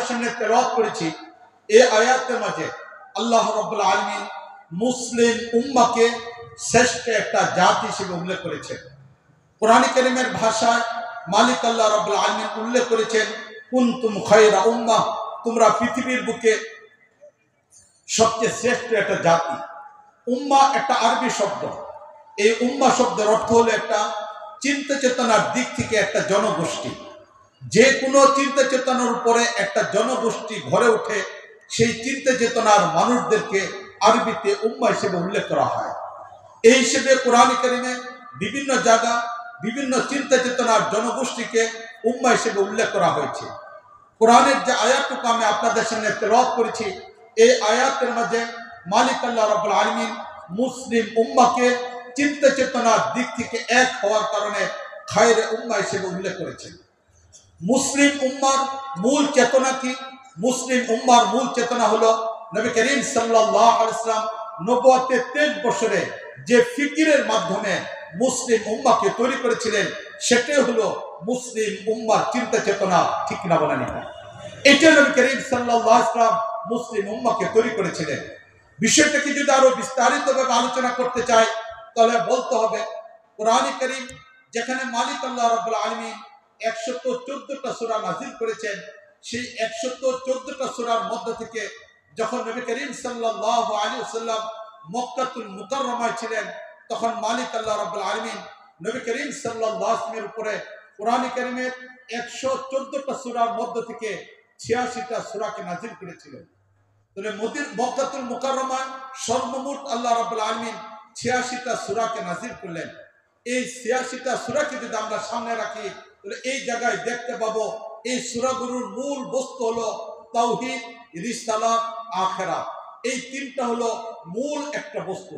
আপনাদের সামনে তেলাওয়াত করেছি, এই আয়াতের মাঝে আল্লাহ রাব্বুল আলামিন মুসলিম উম্মাহকে শ্রেষ্ঠ একটা জাতি হিসেবে উল্লেখ করেছেন। কোরআন কারীমের ভাষায় মালিক আল্লাহ রাব্বুল আলামিন উল্লেখ করেছেন, কুনতুম খায়রা উম্মাহ, তোমরা পৃথিবীর বুকে সবচেয়ে শ্রেষ্ঠ একটা জাতি। উম্মাহ একটা আরবি শব্দ। এই উম্মাহ শব্দের অর্থ হলো একটা চিন্তা চেতনার দিক থেকে একটা জনগোষ্ঠী। যে কোনো চিন্তা চেতনার উপরে একটা জনগোষ্ঠী গড়ে ওঠে, সেই চিন্তা চেতনার মানুষদেরকে আরবিতে উম্মাহ হিসেবে উল্লেখ করা হয়। এই হিসেবে কোরআন কারীমে বিভিন্ন জায়গা বিভিন্ন চিন্তা চেতনার জনগোষ্ঠীকে উম্মাহ হিসেবে উল্লেখ করা হয়েছে। কোরআনের যে আয়াতটুকু আমি আপনাদের সামনে তেলাওয়াত করেছি, এই আয়াতের মাঝে মালিক আল্লাহ রাব্বুল আলামিন মুসলিম উম্মাহকে চিন্তা চেতনার দিক থেকে এক হওয়ার কারণে খায়রে উম্মাহ হিসেবে উল্লেখ করেছেন। মুসলিম উম্মার মূল চেতনা কি? মুসলিম উম্মার মূল চেতনা হলো নবী করিম সাল্লাল্লাহু আলাইহি ওয়াসাল্লাম নবুয়তের 23 বছরে যে ফিকিরের মাধ্যমে মুসলিম উম্মাহকে তৈরি করেছিলেন, সেটাই হলো মুসলিম উম্মার চিন্তা চেতনা। ঠিক না বলেন? এটা নবী করিম সাল্লাল্লাহু আলাইহি ওয়াসাল্লাম মুসলিম উম্মাহকে তৈরি করেছিলেন। বিষয়টাকে যদি আরো বিস্তারিতভাবে আলোচনা করতে চাই, তাহলে বলতে হবে কোরআন কারীম যেখানে মালিক আল্লাহ রাব্বুল আলামিন 114টা সূরা নাযিল করেছেন, সেই 114টা সূরার মধ্য থেকে যখন নবী করিম সাল্লাল্লাহু আলাইহি ওয়াসাল্লাম মক্কাতুল মুকাররমায় ছিলেন, তখন মালিক আল্লাহ রাব্বুল আলামিন নবী করিম সাল্লাল্লাহু আলাইহি ওয়াসাল্লামের উপরে কোরআন কারীমের 114টা সূরার মধ্য থেকে 86টা সূরাকে নাযিল করেছিলেন। তাহলে মক্কাতুল মুকাররমায় সর্বমোট আল্লাহ রাব্বুল আলামিন 86টা সূরাকে নাযিল করলেন। এই 86টা সূরাকে যদি আমরা সামনে রাখি, তাহলে এই জায়গায় দেখতে পাবো এই সূরাগুলোর মূল বস্তু হলো তাওহীদ, রিসালাত, আখিরাত। এই তিনটা হলো মূল একটা বস্তু।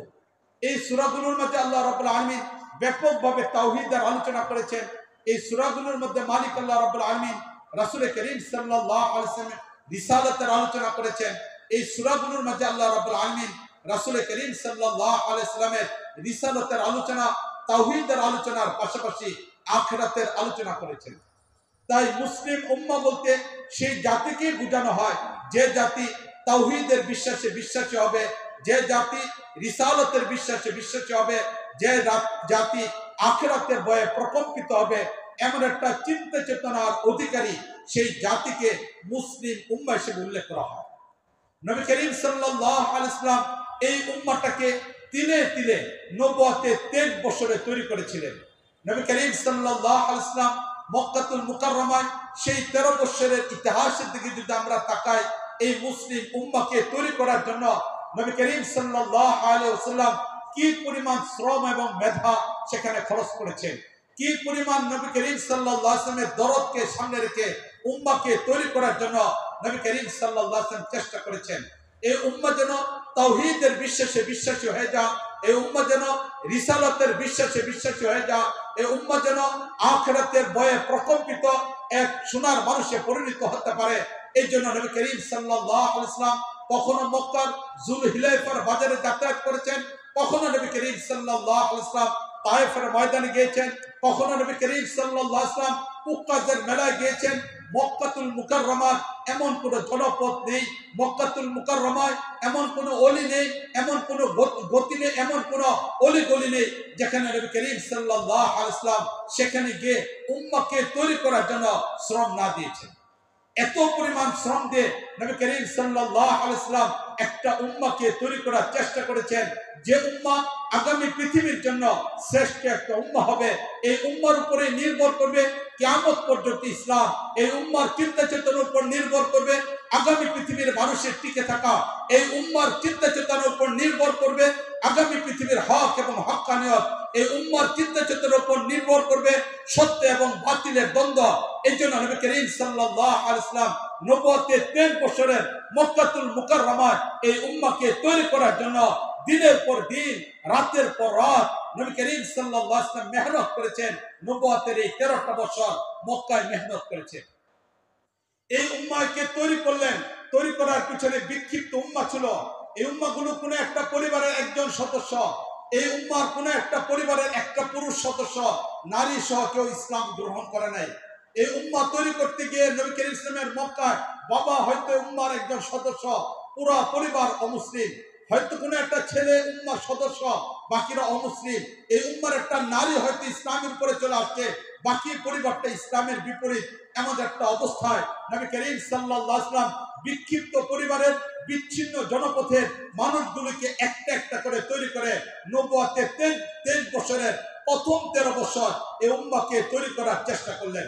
এই সূরাগুলোর মধ্যে আল্লাহ রাব্বুল আলামিন ব্যাপকভাবে তাওহীদের আলোচনা করেছেন। এই সূরাগুলোর মধ্যে মালিক আল্লাহ রাব্বুল আলামিন রাসূল করিম সাল্লাল্লাহু আলাইহি ওয়াসাল্লামের রিসালাতের আলোচনা করেছেন। এই সূরাগুলোর মধ্যে আল্লাহ রাব্বুল আলামিন রাসূল করিম সাল্লাল্লাহু আলাইহি ওয়াসাল্লামের রিসালাতের আলোচনা, তাওহীদের আলোচনার পাশাপাশি আখিরাতের আলোচনা করেছেন। তাই মুসলিম উম্মাহ বলতে সেই জাতিকে বোঝানো হয় যে জাতি তাওহীদের বিশ্বাসে বিশ্বাসী হবে, যে জাতি রিসালাতের বিশ্বাসে বিশ্বাসী হবে, যে জাতি আখিরাতের ভয়ে প্রকম্পিত হবে, এমন একটা চিন্তা চেতনার অধিকারী সেই জাতিকে মুসলিম উম্মাহ হিসেবে উল্লেখ করা হয়। নবী করিম সাল্লাল্লাহু আলাইহি ওয়াসাল্লাম এই উম্মাহটাকে তিলে তিলে নবুয়তের 23 বছরে তৈরি করেছিলেন। নবী করিম সাল্লাল্লাহু আলাইহি ওয়াসাল্লাম মক্কাতুল মুকাররমায় সেই 13 বছরের ইতিহাসের দিকে যদি আমরা তাকাই, এই মুসলিম উম্মাহকে তৈরি করার জন্য নবী করিম সাল্লাল্লাহু আলাইহি ওয়াসাল্লাম কি পরিমাণ শ্রম এবং মেধা সেখানে খরচ করেছেন, কি পরিমাণ নবী করিম সাল্লাল্লাহু আলাইহি ওয়াসাল্লামের দরদকে সামনে রেখে উম্মাহকে তৈরি করার জন্য নবী করিম সাল্লাল্লাহু আলাইহি ওয়াসাল্লাম চেষ্টা করেছেন। এই উম্মাহ যেন তাওহীদের বিশ্বাসে বিশ্বাসী হয়ে যায়, এই উম্মাহ যেন রিসালাতের বিশ্বাসে বিশ্বাসী হয়ে যায়, এই উম্মাহ যেন আখিরাতের ভয়ে প্রকম্পিত এক সোনার মানুষে পরিণত হতে পারে। এই জন্য নবী করিম সাল্লাল্লাহু আলাইহি ওয়াসাল্লাম কখনো মক্কার যুলহুলাইফার বাজারে যাতায়াত করেছেন, কখনো নবী করিম সাল্লাল্লাহু আলাইহি ওয়াসাল্লাম তায়েফের ময়দানে গিয়েছেন, কখনো নবী করিম সাল্লাল্লাহু আলাইহি ওয়াসাল্লাম উক্কাদের মেলায় গিয়েছেন। মক্কাতুল মুকাররমায় এমন কোনো জনপদ নেই, মক্কাতুল মুকাররমায় এমন কোনো অলি নেই, এমন কোনো গতি নেই, এমন কোনো অলিগলি নেই যেখানে নবী করিম সাল্লাল্লাহু আলাইহি ওয়াসাল্লাম সেখানে গিয়ে উম্মাহকে তৈরি করার জন্য শ্রম না দিয়েছেন। এত পরিমাণ শ্রম দিয়ে নবী করিম সাল্লাল্লাহু আলাইহি ওয়াসাল্লাম একটা উম্মাহকে তৈরি করার চেষ্টা করেছেন, যে উম্মাহ আগামী পৃথিবীর জন্য শ্রেষ্ঠ একটা উম্মাহ হবে। এই উম্মার উপরে নির্ভর করবে কিয়ামত পর্যন্ত ইসলাম। এই উম্মার চিন্তা চেতনার উপর নির্ভর করবে আগামী পৃথিবীর মানুষের টিকে থাকা। এই উম্মার চিন্তা চেতনার উপর নির্ভর করবে আগামী পৃথিবীর হক এবং হক্কানিয়ত। এই উম্মার চিন্তা চেতনার উপর নির্ভর করবে সত্য এবং বাতিলের দ্বন্দ্ব। এই জন্য নবী করিম সাল্লাল্লাহু আলাইহি ওয়াসাল্লাম নবুয়তের 23 বছরের মক্কাতুল মুকাররমায় এই উম্মাহকে তৈরি করার জন্য দিনের পর দিন, রাতের পর রাত নবী করিম সাল্লাল্লাহু আলাইহি ওয়াসাল্লাম মেহনত করেছেন। নবুয়তের এই 13টা বছর মক্কায় মেহনত করেছেন। এই উম্মাহকে তৈরি করলেন। তৈরি করার পিছনে বিক্ষিপ্ত উম্মাহ ছিল। এই উম্মাহগুলো কোনো একটা পরিবারের একজন সদস্য, এই উম্মাহর কোনো একটা পরিবারের একটা পুরুষ সদস্য, নারী সহ কেউ ইসলাম গ্রহণ করে নাই। এই উম্মা তৈরি করতে গিয়ে নবী করিম ইসলামের মক্কায় বাবা হয়তো উম্মার একজন সদস্য, পুরা পরিবার অমুসলিম, হয়তো কোনো একটা ছেলে উম্মার সদস্য, বাকিরা অমুসলিম। এই উম্মার একটা নারী হয়তো ইসলামের উপরে চলে আসছে, বাকি পরিবারটা ইসলামের বিপরীত। এমন একটা অবস্থায় নবী করিম সাল্লাল্লাহু আলাইহি ওয়াসাল্লাম বিক্ষিপ্ত পরিবারের বিচ্ছিন্ন জনপথের মানুষগুলোকে একটা একটা করে তৈরি করে নবুয়তের 23 বছরের প্রথম 13 বছর এই উম্মাকে তৈরি করার চেষ্টা করলেন।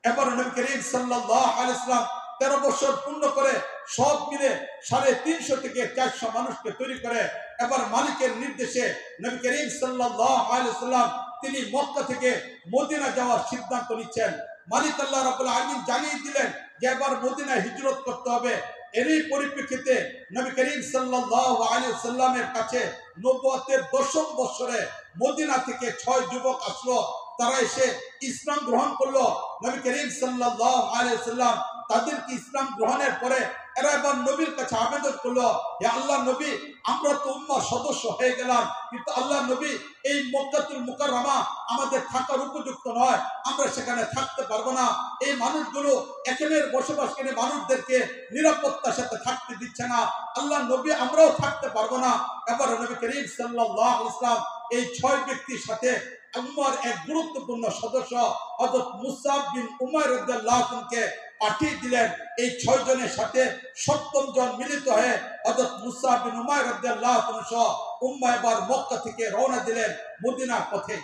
এবার নবী করিম সাল্লাল্লাহু আলাইহি ওয়াসাল্লাম 13 বছর পূর্ণ করে সব মিলে 350 থেকে 400 মানুষকে তৈরি করে এবার মালিকের নির্দেশে নবী করিম সাল্লাল্লাহু আলাইহি ওয়াসাল্লাম তিনি মক্কা থেকে মদিনা যাওয়ার সিদ্ধান্ত নিচ্ছেন। মালিক আল্লাহ রাব্বুল আলামিন জানিয়ে দিলেন যে এবার মদিনায় হিজরত করতে হবে। এরই পরিপ্রেক্ষিতে নবী করিম সাল্লাল্লাহু আলাইহি ওয়াসাল্লামের কাছে নবুয়তের 10ম বছরে মদিনা থেকে 6 যুবক আসলো। তারা এসে ইসলাম গ্রহণ করলো। নবী করিম সাল্লাল্লাহু আলাইহি ওয়াসাল্লাম তাদেরকে ইসলাম গ্রহণের পরে এরা এবার নবীর কাছে আবেদন করলো, হে আল্লাহ নবী, আমরা তো উম্মাহ সদস্য হয়ে গেলাম, কিন্তু আল্লাহ নবী এই মক্কাতুল মুকাররমা আমাদের থাকার উপযুক্ত নয়, আমরা সেখানে থাকতে পারবো না। এই মানুষগুলো এখানের বসবাসকারী মানুষদেরকে নিরাপত্তার সাথে থাকতে দিচ্ছে না, আল্লাহ নবী আমরাও থাকতে পারবো না। এবার নবী করিম সাল্লাল্লাহু আলাইহি ওয়াসাল্লাম এই 6 ব্যক্তির সাথে উম্মার এক গুরুত্বপূর্ণ সদস্য হযরত মুসআব বিন উমাইর রাদিয়াল্লাহু আনহুকে পাঠিয়ে দিলেন। এই 6 জনের সাথে 7ম জন মিলিত হয়ে হযরত মুসআব বিন উমাইর রাদিয়াল্লাহু আনহু সহ উম্মাহ এবার মক্কা থেকে রওনা দিলেন মদিনার পথে।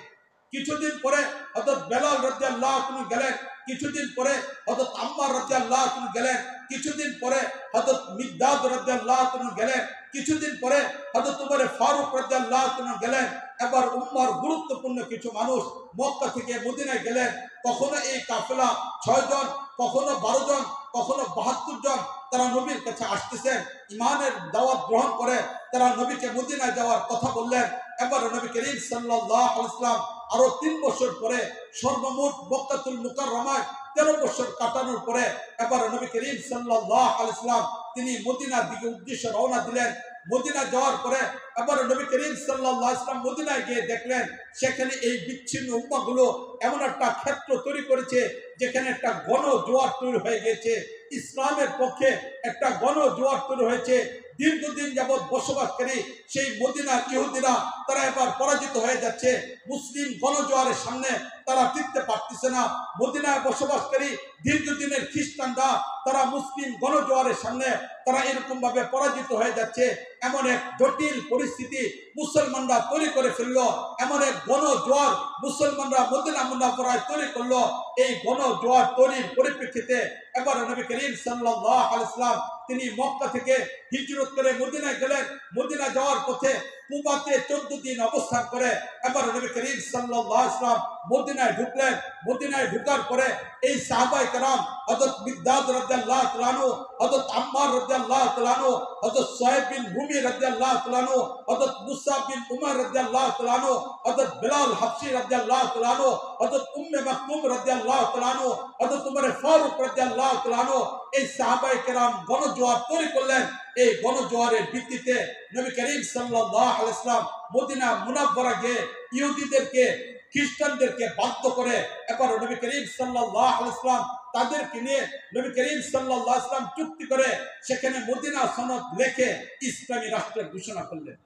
কিছুদিন পরে হযরত বেলাল রাদিয়াল্লাহু আনহু গেলেন, কিছুদিন পরে হযরত আম্মার রাদিয়াল্লাহু আনহু গেলেন, কিছুদিন পরে হযরত মিকদাদ রাদিয়াল্লাহু আনহু গেলেন, কিছুদিন পরে হযরত উমর ফারুক রাদিয়াল্লাহু আনহু গেলেন। এবার উম্মার গুরুত্বপূর্ণ কিছু মানুষ মক্কা থেকে মদিনায় গেলেন। কখনো এই কাফেলা 6 জন, কখনো 12 জন, কখনো 72 জন তারা নবীর কাছে আসতেছেন, ইমানের দাওয়াত গ্রহণ করে তারা নবীকে মদিনায় যাওয়ার কথা বললেন। এবার নবী করিম সাল্লাল্লাহু আলাইহি ওয়াসাল্লাম আরো 3 বছর পরে সর্বমোট মক্কাতুল মুকাররমায় 13 বছর কাটানোর পরে এবার নবী করিম সাল্লাল্লাহু আলাইহি ওয়াসাল্লাম তিনি মদিনার দিকে উদ্দেশ্যে রওনা দিলেন। মদিনা যাওয়ার পরে আবার নবী করিম সাল্লাল্লাহু আলাইহি ওয়াসাল্লাম মদিনায় গিয়ে দেখলেন সেখানে এই বিচ্ছিন্ন উম্মাহগুলো এমন একটা ক্ষেত্র তৈরি করেছে যেখানে একটা গণজোয়ার তৈরি হয়ে গেছে, ইসলামের পক্ষে একটা গণজোয়ার তৈরি হয়েছে। দীর্ঘদিন যাবৎ বসবাসকারী সেই মদিনার ইহুদিরা তারা এবার পরাজিত হয়ে যাচ্ছে, মুসলিম গণজোয়ারের সামনে তারা টিকতে পারতেছে না। মদিনায় বসবাসকারী দীর্ঘদিনের খ্রিস্টানরা তারা মুসলিম গণজোয়ারের সামনে তারা এরকম ভাবে পরাজিত হয়ে যাচ্ছে। এমন এক জটিল পরিস্থিতি মুসলমানরা তৈরি করে ফেললো, এমন এক গণজোয়ার মুসলমানরা মদিনা মুনাওয়ারায় তৈরি করলো। এই গণজোয়ার তৈরির পরিপ্রেক্ষিতে এবার নবী করিম সাল্লাল্লাহু আলাইহি ওয়াসাল্লাম তিনি মক্কা থেকে হিজরত করে মদিনায় গেলেন। মদিনা যাওয়ার পথে কুবাতে 14 দিন অবস্থান করে এবার নবী করিম সাল্লাল্লাহু আলাইহি ওয়াসাল্লাম মদিনায় ঢুকলেন। মদিনায় ঢোকার পরে এই সাহাবায়ে কেরাম হযরত মিকদাদ রাদিয়াল্লাহু তাআলা আনহু, হযরত আম্মার রাদিয়াল্লাহু তাআলা আনহু, হযরত সুহাইব বিন রুমি রাদিয়াল্লাহু তাআলা আনহু, হযরত মুসআব বিন উমাইর রাদিয়াল্লাহু তাআলা আনহু, হযরত বিলাল হাবশী রাদিয়াল্লাহু তাআলা আনহু, হযরত উম্মে মাকতুম রাদিয়াল্লাহু তাআলা আনহু, হযরত উমর ফারুক রাদিয়াল্লাহু তাআলা আনহু এই সাহাবায়ে কেরাম গণজোয়ার তৈরি করলেন। এই গণজোয়ারের ভিত্তিতে নবী করিম সাল্লাল্লাহু আলাইহি ওয়াসাল্লাম মদিনা মুনাওয়ারা গিয়ে ইহুদিদেরকে খ্রিস্টানদেরকে বাধ্য করে এবার নবী করিম সাল্লাল্লাহু আলাইহি ওয়াসাল্লাম তাদেরকে নিয়ে নবী করিম সাল্লাল্লাহু আলাইহি ওয়াসাল্লাম চুক্তি করে সেখানে মদিনা সনদ লিখে ইসলামী রাষ্ট্রের ঘোষণা করলেন।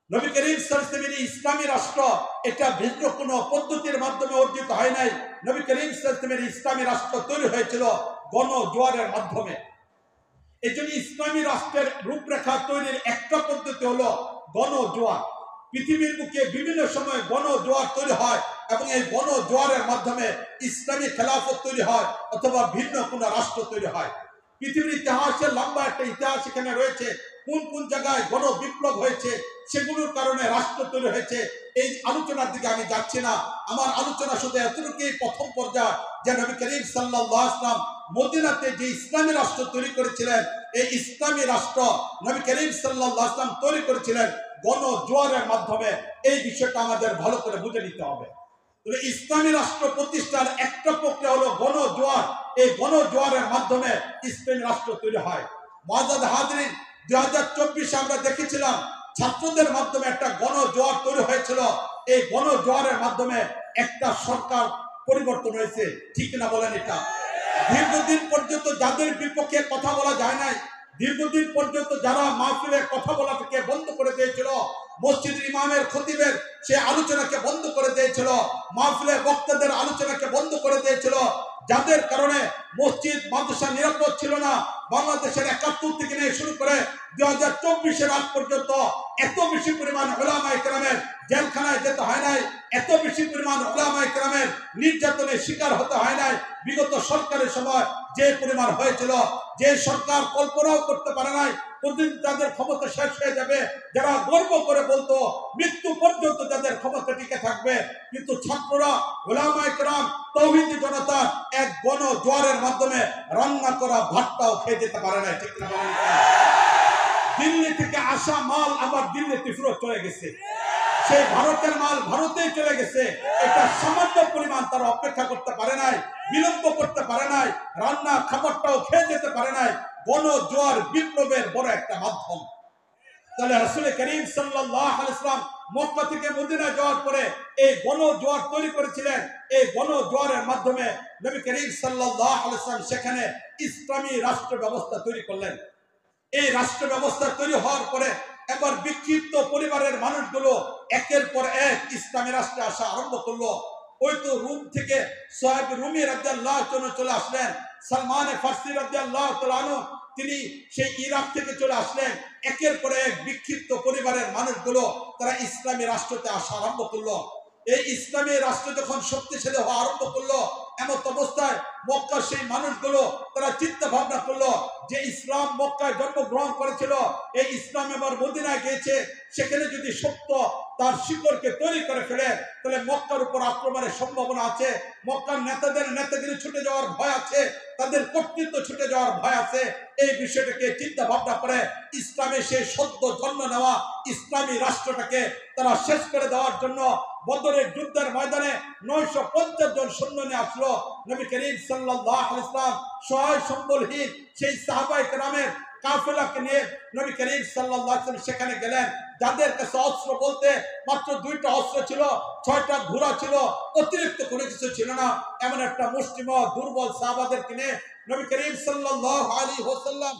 নবী করিম সাল্লাল্লাহু আলাইহি ওয়াসাল্লাম ইসলামী রাষ্ট্র এটা ভিন্ন কোনো পদ্ধতির মাধ্যমে অর্জিত হয় নাই। নবী করিম সাল্লাল্লাহু আলাইহি ওয়াসাল্লাম ইসলামী রাষ্ট্র তৈরি হয়েছিল গণজোয়ারের মাধ্যমে। এজন্য ইসলামী রাষ্ট্রের রূপরেখা তৈরির একটা পদ্ধতি হলো গণজোয়ার। পৃথিবীর বুকে বিভিন্ন সময় গণজোয়ার তৈরি হয় এবং এই গণজোয়ারের মাধ্যমে ইসলামী খেলাফত তৈরি হয় অথবা ভিন্ন কোনো রাষ্ট্র তৈরি হয়। পৃথিবীর ইতিহাসে লম্বা একটা ইতিহাস এখানে রয়েছে, কোন কোন জায়গায় গণ বিপ্লব হয়েছে সেগুলোর কারণে রাষ্ট্র তৈরি হয়েছে। এই আলোচনার দিকে আমি যাচ্ছি না, আমার আলোচনা শুধু এতটুকুই প্রথম পর্যায়ে যে নবী করিম সাল্লাল্লাহু আলাইহি ওয়াসাল্লাম মদিনাতে যে ইসলামী রাষ্ট্র তৈরি করেছিলেন, এই ইসলামী রাষ্ট্র নবী করিম সাল্লাল্লাহু আলাইহি ওয়াসাল্লাম তৈরি করেছিলেন গণজোয়ারের মাধ্যমে। এই বিষয়টা আমাদের ভালো করে বুঝে নিতে হবে। ইসলামী রাষ্ট্র প্রতিষ্ঠার একটা প্রক্রিয়া হলো গণজোয়ার। এই গণজোয়ারের মাধ্যমে ইসলামী রাষ্ট্র তৈরি হয়। মুআজ্জাজ হাজিরিন, 2024 আমরা দেখেছিলাম ছাত্রদের মাধ্যমে একটা গণজোয়ার তৈরি হয়েছিল। এই গণজোয়ারের মাধ্যমে একটা সরকার পরিবর্তন হয়েছে, ঠিক না বলেন? এটা দীর্ঘদিন পর্যন্ত যাদের বিপক্ষে কথা বলা যায় নাই, দীর্ঘদিন পর্যন্ত যারা মাহফিলের কথা বলাটাকে বন্ধ করে দিয়েছিল, মসজিদের ইমামের খতিবের সে আলোচনাকে বন্ধ করে দিয়েছিল, মাহফিলের বক্তাদের আলোচনাকে বন্ধ করে দিয়েছিল, যাদের কারণে মসজিদ মাদ্রাসা নিরাপদ ছিল না, বাংলাদেশের ৭১ থেকে নিয়ে শুরু করে ২০২৪-এর আগ পর্যন্ত এত বেশি পরিমাণ উলামায়ে কেরামের জেলখানায় যেতে হয় নাই, এত বেশি পরিমাণ উলামায়ে কেরামের নির্যাতনের শিকার হতে হয় নাই বিগত সরকারের সময় যে পরিমাণ হয়েছিল, যে সরকার কল্পনাও করতে পারে নাই কোনদিন তাদের ক্ষমতা শেষ হয়ে যাবে, যারা গর্ব করে বলতো মৃত্যু পর্যন্ত তাদের ক্ষমতা টিকে থাকবে। কিন্তু ছাত্ররা, উলামায়ে কেরাম, তাওহীদি জনতা এক গণ জোয়ারের মাধ্যমে রান্না করা ভাতটাও খেয়ে যেতে পারে নাই, ঠিক না? দিল্লি থেকে আসা মাল আবার দিল্লিতে ফেরত চলে গেছে, সেই ভারতের মাল ভারতেই চলে গেছে। এটা সামান্য পরিমাণ তারা অপেক্ষা করতে পারে নাই, বিলম্ব করতে পারে নাই, রান্না খাবারটাও খেয়ে যেতে পারে নাই। গণ জোয়ার বিপ্লবের বড় একটা মাধ্যম। তাহলে রাসূল করিম সাল্লাল্লাহু আলাইহি ওয়াসাল্লাম মক্কা থেকে মদিনা যাওয়ার পরে এই গণ জোয়ার তৈরি করেছিলেন। এই গণ জোয়ারের মাধ্যমে নবী করিম সাল্লাল্লাহু আলাইহি ওয়াসাল্লাম সেখানে ইসলামী রাষ্ট্র ব্যবস্থা তৈরি করলেন। এই রাষ্ট্র ব্যবস্থা তৈরি হওয়ার পরে এবার বিক্ষিপ্ত পরিবারের মানুষগুলো একের পর এক ইসলামী রাষ্ট্রে আসা আরম্ভ করলো। ওই তো রুম থেকে সোহাইব রুমি রাদিয়াল্লাহু তাআলা চলে আসলেন, সালমান ফারসি রাদিয়াল্লাহু তাআলা তিনি সেই ইরাক থেকে চলে আসলেন। একের পর এক বিক্ষিপ্ত পরিবারের মানুষগুলো তারা ইসলামী রাষ্ট্রতে আসা আরম্ভ করলো। এই ইসলামী রাষ্ট্র যখন শক্তিশালী হওয়া আরম্ভ করলো, এমত অবস্থায় মক্কার সেই মানুষগুলো তারা চিন্তা ভাবনা করলো যে ইসলাম মক্কায় জন্মগ্রহণ করেছিল, এই ইসলাম এবার মদিনায় গিয়েছে, সেখানে যদি সত্য তার শিকড়কে তৈরি করে ফেলে তাহলে মক্কার উপর আক্রমণের সম্ভাবনা আছে, মক্কার নেতাদের নেতাগিরি ছুটে যাওয়ার ভয় আছে, তাদের কর্তৃত্ব ছুটে যাওয়ার ভয় আছে। এই বিষয়টাকে চিন্তা ভাবনা করে ইসলামে সেই সদ্য জন্ম নেওয়া ইসলামী রাষ্ট্রটাকে তারা শেষ করে দেওয়ার জন্য বদরের যুদ্ধের ময়দানে ৯৫০ জন সৈন্য নিয়ে আসলো। নবী করিম সাল্লাল্লাহু আলাইহি ওয়াসাল্লাম সহায় সম্বলহীন সেই সাহাবায়ে কেরামের কাফেলাকে নিয়ে নবী করিম সাল্লাল্লাহু আলাইহি ওয়াসাল্লাম সেখানে গেলেন। যাদের কাছে অস্ত্র বলতে মাত্র ২টা অস্ত্র ছিল, ৬টা ঘোড়া ছিল, অতিরিক্ত কোনো কিছু ছিল না, এমন একটা মুষ্টিমেয় দুর্বল সাহাবাদেরকে নিয়ে নবী করিম সাল্লাল্লাহু আলাইহি ওয়াসাল্লাম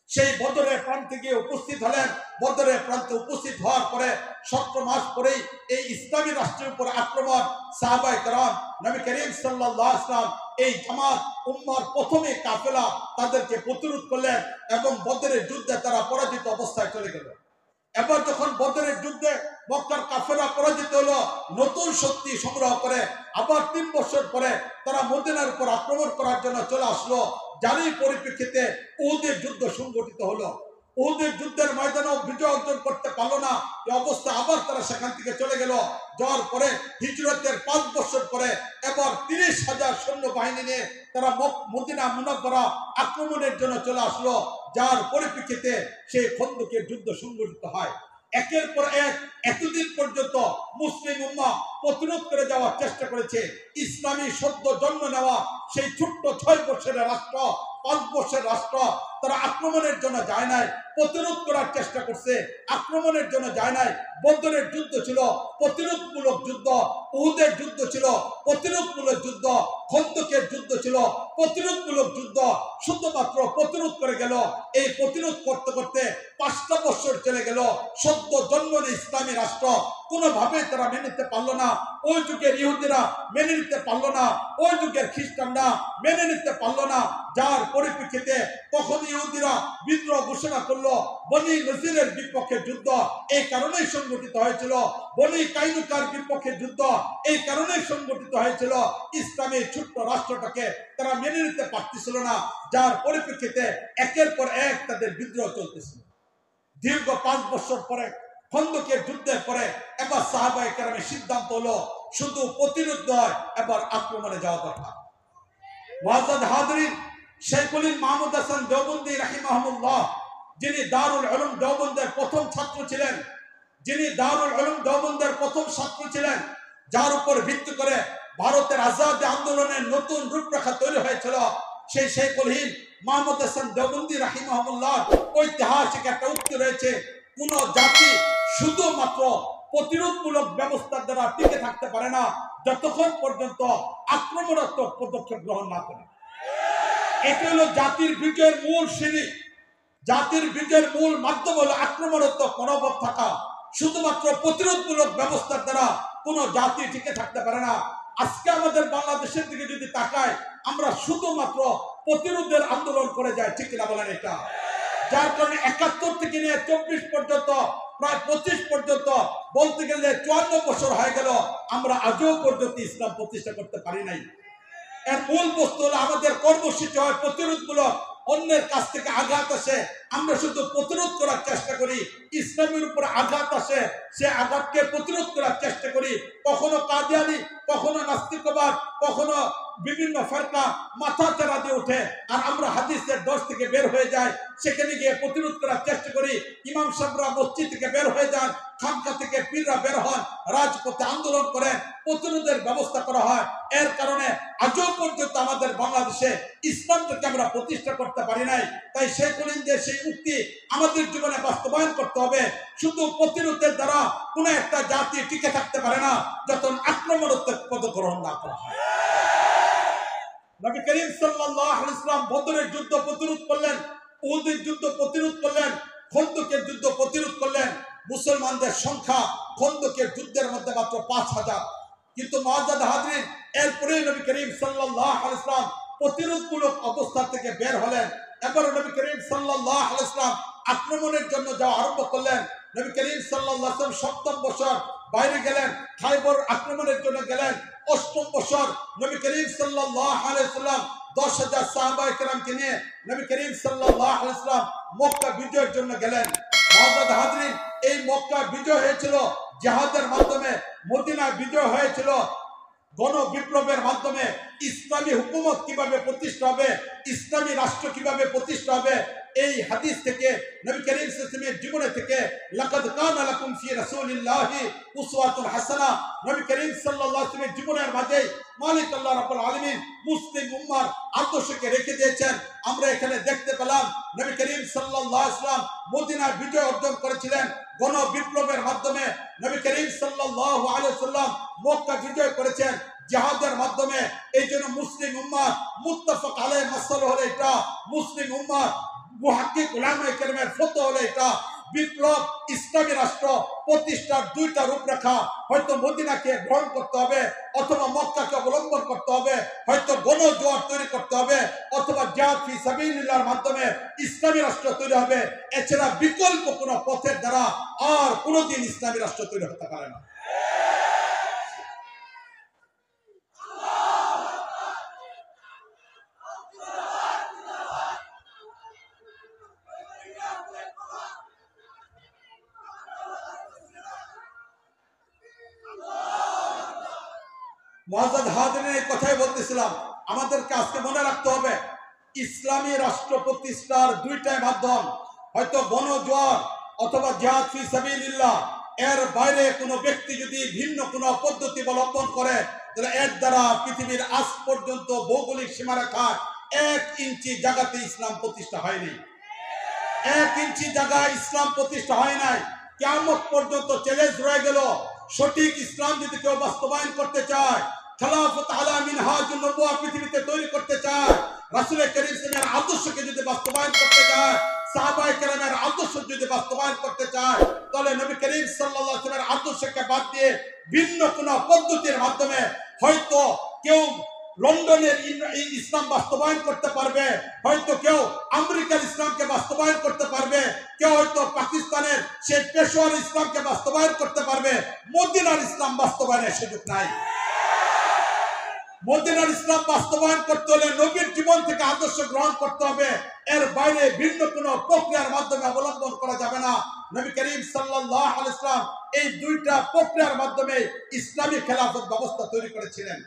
সেই বদরের প্রান্তে গিয়ে উপস্থিত হলেন। বদরের প্রান্তে উপস্থিত হওয়ার পরে ১৭ মাস পরেই এই ইসলামী রাষ্ট্রের উপর আক্রমণ। সাহাবায়ে কেরাম নবী করিম সাল্লাল্লাহু আলাইহি ওয়াসাল্লাম এই জামাত উম্মাহর প্রথমে কাফেলা তাদেরকে প্রতিরোধ করলেন এবং বদরের যুদ্ধে তারা পরাজিত অবস্থায় চলে গেল। এবার যখন বদরের যুদ্ধে মক্কার কাফেলা পরাজিত হলো, নতুন শক্তি সংগ্রহ করে আবার ৩ বছর পরে তারা মদিনার উপর আক্রমণ করার জন্য চলে আসলো। যারই পরিপ্রেক্ষিতে উহুদের যুদ্ধ সংগঠিত হলো। উহুদের যুদ্ধের ময়দানেও বিজয় অর্জন করতে পারলো না। এই অবস্থা আবার তারা সেখান থেকে চলে গেল। যাওয়ার পরে হিজরতের ৫ বছর পরে এবার ৩০,০০০ সৈন্য বাহিনী নিয়ে তারা মদিনা মুনাওয়ারা আক্রমণের জন্য চলে আসলো। যার পরিপ্রেক্ষিতে সেই খন্দকের যুদ্ধ সংগঠিত হয়। একের পর এক এতদিন পর্যন্ত মুসলিম উম্মাহ প্রতিরোধ করে যাওয়ার চেষ্টা করেছে। ইসলামী সদ্য জন্ম নেওয়া সেই ছোট্ট ৬ বছরের রাষ্ট্র, ৫ বছরের রাষ্ট্র তারা আক্রমণের জন্য যায় নাই, প্রতিরোধ করার চেষ্টা করছে, আক্রমণের জন্য যায় নাই। বদরের যুদ্ধ ছিল প্রতিরোধমূলক যুদ্ধ, উহুদের যুদ্ধ ছিল প্রতিরোধমূলক যুদ্ধ, খন্দকের যুদ্ধ ছিল প্রতিরোধমূলক যুদ্ধ। শুধুমাত্র প্রতিরোধ করে গেল। এই প্রতিরোধ করতে করতে ৫টা বছর চলে গেল। সদ্য জন্ম ইসলামী রাষ্ট্র কোনোভাবে তারা মেনে নিতে পারলো না। ওই যুগের ইহুদিরা মেনে নিতে পারলো না, ওই যুগের খ্রিস্টানরা মেনে নিতে পারলো না। যার পরিপ্রেক্ষিতে তখন ইহুদিরা বিদ্রোহ ঘোষণা করলো। বনি নজিরের বিপক্ষে যুদ্ধ এই কারণেই সংগঠিত হয়েছিল, বনি কাইনুকার বিপক্ষে যুদ্ধ এই কারণেই সংগঠিত হয়েছিল। ইসলামী ছোট্ট রাষ্ট্রটাকে তারা মেনে নিতে পারতেছিল না। যার পরিপ্রেক্ষিতে একের পর এক তাদের বিদ্রোহ চলতেছিল। দীর্ঘ ৫ বছর পরে খন্দকের যুদ্ধের পরে এবার সাহাবায়ে কেরামের সিদ্ধান্ত হলো শুধু প্রতিরোধ নয়, এবার আক্রমণে যাওয়া দরকার। মুআজ্জাজ হাজরিন, শাইখুল মাহমুদ হাসান দেওবন্দি রাহিমাহুল্লাহ, যিনি দারুল উলুম দেওবন্দের প্রথম ছাত্র ছিলেন, যিনি দারুল উলুম দেওবন্দের প্রথম ছাত্র ছিলেন, যার উপর ভিত্তি করে ভারতের আজাদী আন্দোলনের নতুন রূপরেখা তৈরি হয়েছিল, সেই শাইখুল মাহমুদ হাসান দেওবন্দি রাহিমাহুল্লাহ ঐতিহাসিক একটা উক্তি রয়েছে, কোন জাতি শুধুমাত্র প্রতিরোধমূলক ব্যবস্থার দ্বারা টিকে থাকতে পারে না যতক্ষণ পর্যন্ত আক্রমণাত্মক পদক্ষেপ গ্রহণ না করে। এটি হলো জাতির বিজয়ের মূল সিঁড়ি। জাতির বিজয়ের মূল মাধ্যম হলো আক্রমণাত্মক মনোভাব থাকা। শুধুমাত্র প্রতিরোধমূলক ব্যবস্থার দ্বারা কোন জাতি টিকে থাকতে পারে না। আজকে আমাদের বাংলাদেশের দিকে যদি তাকায়, আমরা শুধুমাত্র প্রতিরোধের আন্দোলন করে যাই, ঠিক কিনা বলেন? এটা যার কারণে 71 থেকে নিয়ে 24 পর্যন্ত, প্রায় 25 পর্যন্ত, বলতে গেলে 54 বছর হয়ে গেল, আমরা আজও পর্যন্ত ইসলাম প্রতিষ্ঠা করতে পারি নাই। এর মূল বস্তু হলো আমাদের কর্মসূচি হয় প্রতিরোধমূলক। অন্যের কাছ থেকে আঘাত আসে, আমরা শুধু প্রতিরোধ করার চেষ্টা করি। ইসলামের উপর আঘাত আসে, সে আঘাতকে প্রতিরোধ করার চেষ্টা করি। কখনো কাদিয়ানি, কখনো নাস্তিকবাদ, কখনো বিভিন্ন ফেরকা মাথা চারা দিয়ে ওঠে, আর আমরা হাদিসের দশ থেকে বের হয়ে যাই, সেখানে গিয়ে প্রতিরোধ করার চেষ্টা করি। ইমাম সাহেবরা মসজিদ থেকে বের হয়ে যান, খানকা থেকে পীররা বের হন, রাজপথে আন্দোলন করেন, প্রতিরোধের ব্যবস্থা করা হয়। এর কারণে আজও পর্যন্ত আমাদের বাংলাদেশে ইসলামটাকে আমরা প্রতিষ্ঠা করতে পারি নাই। তাই শেখুল হিন্দের সেই উক্তি আমাদের জীবনে বাস্তবায়ন করতে হবে। শুধু প্রতিরোধের দ্বারা কোন একটা জাতি টিকে থাকতে পারে না যখন আক্রমণাত্মক পদক্ষেপ গ্রহণ না করা হয়। নবী করিম সাল্লাল্লাহু আলাইহি ওয়াসাল্লাম বদরের যুদ্ধ প্রতিরোধ করলেন, উহুদের যুদ্ধ প্রতিরোধ করলেন, খন্দকের যুদ্ধ প্রতিরোধ করলেন। মুসলমানদের সংখ্যা খন্দকের যুদ্ধের মধ্যে মাত্র 5000। কিন্তু মুআজ্জাদ হাজরিন, এরপরে নবী করিম সাল্লাল্লাহু আলাইহি ওয়াসাল্লাম প্রতিরোধমূলক অবস্থা থেকে বের হলেন। এবার নবী করিম সাল্লাল্লাহু আলাইহি ওয়াসাল্লাম আক্রমণের জন্য যাওয়া আরম্ভ করলেন। নবী করিম সাল্লাল্লাহু আলাইহি ওয়াসাল্লাম 7ম বছর বাইরে গেলেন, খায়বর আক্রমণের জন্য গেলেন। 8ম বছর নবী করিম সাল্লাল্লাহু আলাইহি ওয়াসাল্লাম 10,000 সাহাবায়ে কেরামকে নিয়ে নবী করিম সাল্লাল্লাহু আলাইহি ওয়াসাল্লাম মক্কা বিজয়ের জন্য গেলেন। মুআজ্জাদ হাজরিন, এই মক্কা বিজয় হয়েছিল জিহাদের মাধ্যমে, মদিনা বিজয় হয়েছিল গণ বিপ্লবের মাধ্যমে। ইসলামী হুকুমত কিভাবে প্রতিষ্ঠা হবে, ইসলামী রাষ্ট্র কিভাবে প্রতিষ্ঠা হবে, এই হাদিস থেকে, নবী করিম সাল্লাল্লাহু আলাইহি ওয়াসাল্লামের জীবনে থেকে, লাকাদ কানা লাকুম ফি রাসূলিল্লাহি উসওয়াতুন হাসানাহ, নবী করিম সাল্লাল্লাহু আলাইহি ওয়াসাল্লামের জীবনের মাঝে মালিক আল্লাহ রাব্বুল আলামিন মুসলিম উম্মার আদর্শকে রেখে দিয়েছেন। আমরা এখানে দেখতে পেলাম নবী করিম সাল্লাল্লাহু আলাইহি ওয়াসাল্লাম মদিনায় বিজয় অর্জন করেছিলেন গণ বিপ্লবের মাধ্যমে। নবী করিম সাল্লাল্লাহু আলাইহি ওয়াসাল্লাম মক্কা বিজয় করেছেন জিহাদের মাধ্যমে। এই জন্য মুসলিম উম্মাহ মুত্তাফাক আলাইহি মাসআলা হলো এটা, মুসলিম উম্মাহ মুহাক্কিক উলামায়ে কেরামের ফতোয়া হলো এটা। বিপ্লব ইসলামী রাষ্ট্র প্রতিষ্ঠার দুইটা রূপরেখা, হয়তো মদিনাকে গ্রহণ করতে হবে, অথবা মক্কাকে অবলম্বন করতে হবে, হয়তো গণজোয়ার তৈরি করতে হবে, অথবা জিহাদ ফি সাবিলিল্লাহর মাধ্যমে ইসলামী রাষ্ট্র তৈরি হবে। এছাড়া বিকল্প কোনো পথের দ্বারা আর কোনোদিন ইসলামী রাষ্ট্র তৈরি হতে পারে না। মুআজ্জাদ হাজরিনের এই কথাই বলতেছিলাম, আমাদেরকে আজকে মনে রাখতে হবে ইসলামী রাষ্ট্র প্রতিষ্ঠার দুইটাই মাধ্যম, হয়তো গণজোয়ার অথবা জিহাদ ফি সাবিলিল্লাহ। এর বাইরে কোনো ব্যক্তি যদি ভিন্ন কোনো পদ্ধতি অবলম্বন করে, তাহলে এর দ্বারা পৃথিবীর আজ পর্যন্ত ভৌগোলিক সীমারেখায় 1 ইঞ্চি জায়গাতে ইসলাম প্রতিষ্ঠা হয়নি। 1 ইঞ্চি জায়গায় ইসলাম প্রতিষ্ঠা হয় নাই। কিয়ামত পর্যন্ত চ্যালেঞ্জ রয়ে গেল, সঠিক ইসলাম যদি কেউ বাস্তবায়ন করতে চায়, খেলাফত আলা মিনহাজুন নবুওয়া পৃথিবীতে তৈরি করতে চায়, রাসূল করিম সাল্লাল্লাহু আলাইহি আদর্শকে যদি বাস্তবায়ন করতে চায়, সাহাবায়ে কেরামের আদর্শ যদি বাস্তবায়ন করতে চায়, তাহলে নবী করিম সাল্লাল্লাহু আলাইহি ওয়াসাল্লামের আদর্শকে বাদ দিয়ে ভিন্ন কোন পদ্ধতির মাধ্যমে হয়তো কেউ লন্ডনের ইসলাম বাস্তবায়ন করতে পারবে, হয়তো কেউ আমেরিকার ইসলামকে বাস্তবায়ন করতে পারবে, কেউ হয়তো পাকিস্তানের সেই পেশোয়ার ইসলামকে বাস্তবায়ন করতে পারবে। মদিনার ইসলাম বাস্তবায়নের সুযোগ নাই। মদিনার ইসলাম বাস্তবায়ন করতে হলে নবীর জীবন থেকে আদর্শ গ্রহণ করতে হবে। এর বাইরে ভিন্ন কোনো প্রক্রিয়ার মাধ্যমে অবলম্বন করা যাবে না। নবী করিম সাল্লাল্লাহু আলাইহি ওয়াসাল্লাম এই দুইটা প্রক্রিয়ার মাধ্যমে ইসলামী খেলাফত ব্যবস্থা তৈরি করেছিলেন।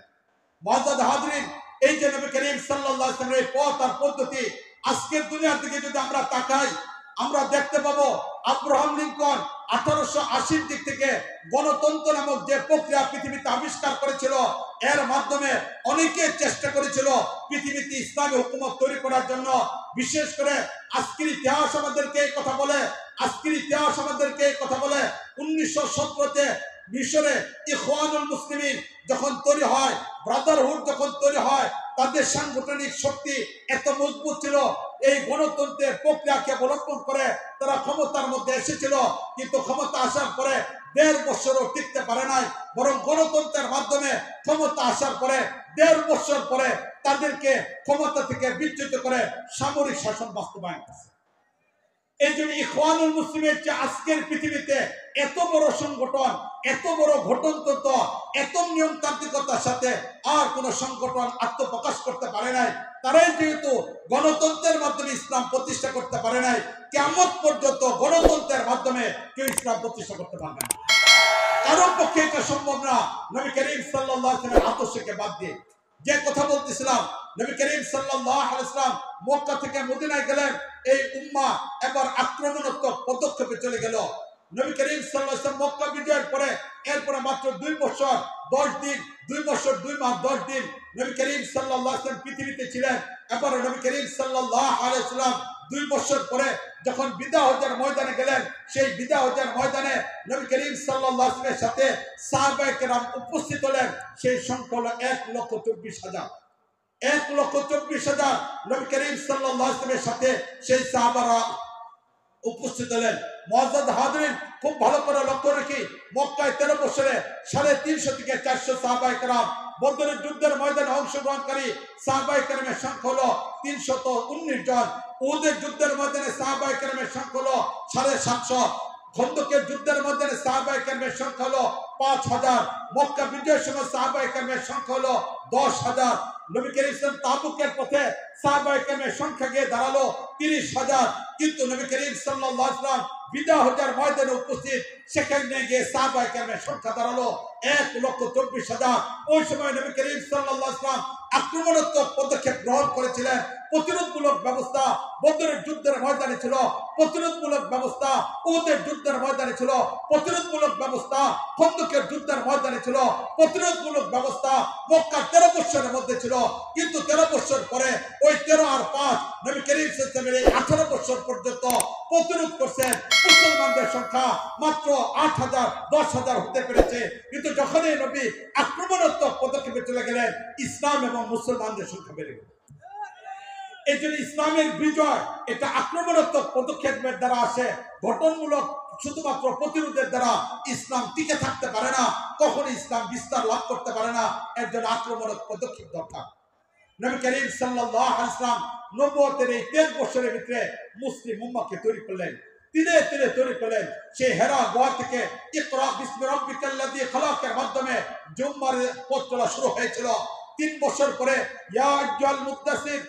মুআজ্জাদ হাজরিন, এই যে নবী করিম সাল্লাল্লাহু আলাইহি ওয়াসাল্লামের এই পথ আর পদ্ধতি, আজকের দুনিয়ার দিকে যদি আমরা তাকাই, আমরা দেখতে পাবো আব্রাহাম লিঙ্কন 1880 দিক থেকে গণতন্ত্র নামক যে প্রক্রিয়া পৃথিবীতে আবিষ্কার করেছিল, এর মাধ্যমে অনেকে চেষ্টা করেছিল পৃথিবীতে ইসলামী হুকুমত তৈরি করার জন্য। বিশেষ করে আজকের ইতিহাস আমাদেরকে এই কথা বলে, 1917-তে মিশরে ইখওয়ানুল মুসলিমিন যখন তৈরি হয়, ব্রাদারহুড যখন তৈরি হয়, তাদের সাংগঠনিক শক্তি এত মজবুত ছিল, এই গণতন্ত্রের প্রক্রিয়াকে অবলম্বন করে তারা ক্ষমতার মধ্যে এসেছিল। কিন্তু ক্ষমতা আসার পরে 1.5 বছরও টিকতে পারে নাই, বরং গণতন্ত্রের মাধ্যমে ক্ষমতা আসার পরে 1.5 বছর পরে তাদেরকে ক্ষমতা থেকে বিচ্যুত করে সামরিক শাসন বাস্তবায়ন করছে। এই জন্য ইখওয়ানুল মুসলিমের যে আজকের পৃথিবীতে এত বড় সংগঠন, এত বড় গঠনতন্ত্র, এত নিয়মতান্ত্রিকতার সাথে আর কোন সংগঠন আত্মপ্রকাশ করতে পারে নাই। তারাই যেহেতু গণতন্ত্রের মাধ্যমে ইসলাম প্রতিষ্ঠা করতে পারে নাই, কিয়ামত পর্যন্ত গণতন্ত্রের মাধ্যমে কেউ ইসলাম প্রতিষ্ঠা করতে পারবে না। কারোর পক্ষে এটা সম্ভব না। নবী করিম সাল্লাল্লাহু আলাইহি ওয়াসাল্লামের আদর্শকে বাদ দিয়ে যে কথা বলতেছিলাম, নবী করিম সাল্লাল্লাহু আলাইহি ওয়াসাল্লাম মক্কা থেকে মদিনায় গেলেন, এই উম্মাহ এবার আক্রমণাত্মক পদক্ষেপে চলে গেল। নবী করিম সাল্লাল্লাহু আলাইহি ওয়াসাল্লাম মক্কা বিজয়ের পরে এরপরে মাত্র 2 বছর 10 দিন, 2 বছর 2 মাস 10 দিন নবী করিম সাল্লাল্লাহু আলাইহি ওয়াসাল্লাম পৃথিবীতে ছিলেন। এবার নবী করিম সাল্লাল্লাহু আলাইহি ওয়াসাল্লাম 2 বছর পরে যখন বিদা হজ্জের ময়দানে গেলেন, সেই বিদা হজ্জের ময়দানে নবী করিম সাল্লাল্লাহু আলাইহি ওয়াসাল্লামের সাথে সাহাবায়ে কেরাম উপস্থিত হলেন। সেই সংখ্যা হলো 1,24,000। 1,24,000 নবী করিম সাল্লাল্লাহু আলাইহি ওয়াসাল্লামের সাথে সেই সাহাবারা উপস্থিত হলেন। মুআজ্জাজ হাজিরিন, খুব ভালো করে লক্ষ্য রাখি, মক্কায় 13 বছরে 350 থেকে 400 সাহাবায়ে কেরাম, বদরের যুদ্ধের ময়দানে অংশগ্রহণকারী সাহাবায়ে কেরামের সংখ্যা হলো 319 জন। উহুদের যুদ্ধের ময়দানে সাহাবায়ে কেরামের সংখ্যা হলো 750। খন্দকের যুদ্ধের ময়দানে সাহাবায়ে কেরামের সংখ্যা হলো 5000। মক্কা বিজয়ের সময় সাহাবায়ে কেরামের সংখ্যা হলো 10,000। নবী করিম সাল্লাল্লাহু আলাইহি ওয়াসাল্লাম তাবুকের পথে সাহাবায়ে কেরামের সংখ্যা গিয়ে দাঁড়ালো 30,000। কিন্তু নবী করিম সাল্লাল্লাহু আলাইহি ওয়াসাল্লাম বিদা হজ্জের ময়দানে উপস্থিত, সেখানে গিয়ে সাহাবায়ে কেরামের সংখ্যা দাঁড়ালো 1,24,000। ওই সময় নবী করিম সাল্লাল্লাহু আলাইহি ওয়াসাল্লাম আক্রমণাত্মক পদক্ষেপ গ্রহণ করেছিলেন। প্রতিরোধমূলক ব্যবস্থা বদরের যুদ্ধের ময়দানে ছিল, প্রতিরোধমূলক ব্যবস্থা উহুদের যুদ্ধের ময়দানে ছিল, প্রতিরোধমূলক ব্যবস্থা খন্দকের যুদ্ধের ময়দানে ছিল, প্রতিরোধমূলক ব্যবস্থা মক্কার 13 বছরের মধ্যে ছিল। কিন্তু 13 বছর পরে ওই 13 আর 5 নবী করিম সাল্লাল্লাহু আলাইহি ওয়াসাল্লামের 18 বছর পর্যন্ত প্রতিরোধ করছেন। মুসলমানদের সংখ্যা মাত্র 8,000 10,000 হতে পেরেছে। কিন্তু যখনই নবী আক্রমণাত্মক পদক্ষেপে চলে গেলেন, ইসলাম এবং মুসলমানদের সংখ্যা বেড়ে গেল। এই জন্য ইসলামের বিজয় এটা আক্রমণাত্মক পদক্ষেপের দ্বারা আসে, গঠনমূলক শুধুমাত্র প্রতিরোধের দ্বারা ইসলাম টিকে থাকতে পারে না, কখনো ইসলাম বিস্তার লাভ করতে পারে না। এর জন্য আক্রমণাত্মক পদক্ষেপ দরকার। নবী করিম সাল্লাল্লাহু আলাইহি ওয়াসাল্লাম নবুয়তের এই 13 বছরের ভিতরে মুসলিম উম্মাহকে তৈরি করলেন, ধীরে ধীরে তৈরি করলেন। সেই হেরা গুহা থেকে ইকরা বিসমি রাব্বিকাল্লাযী খালাকের মাধ্যমে জুম্মার পথ চলা শুরু হয়েছিল। 3 বছর পরে ইয়া আইয়ুহাল মুদ্দাসসির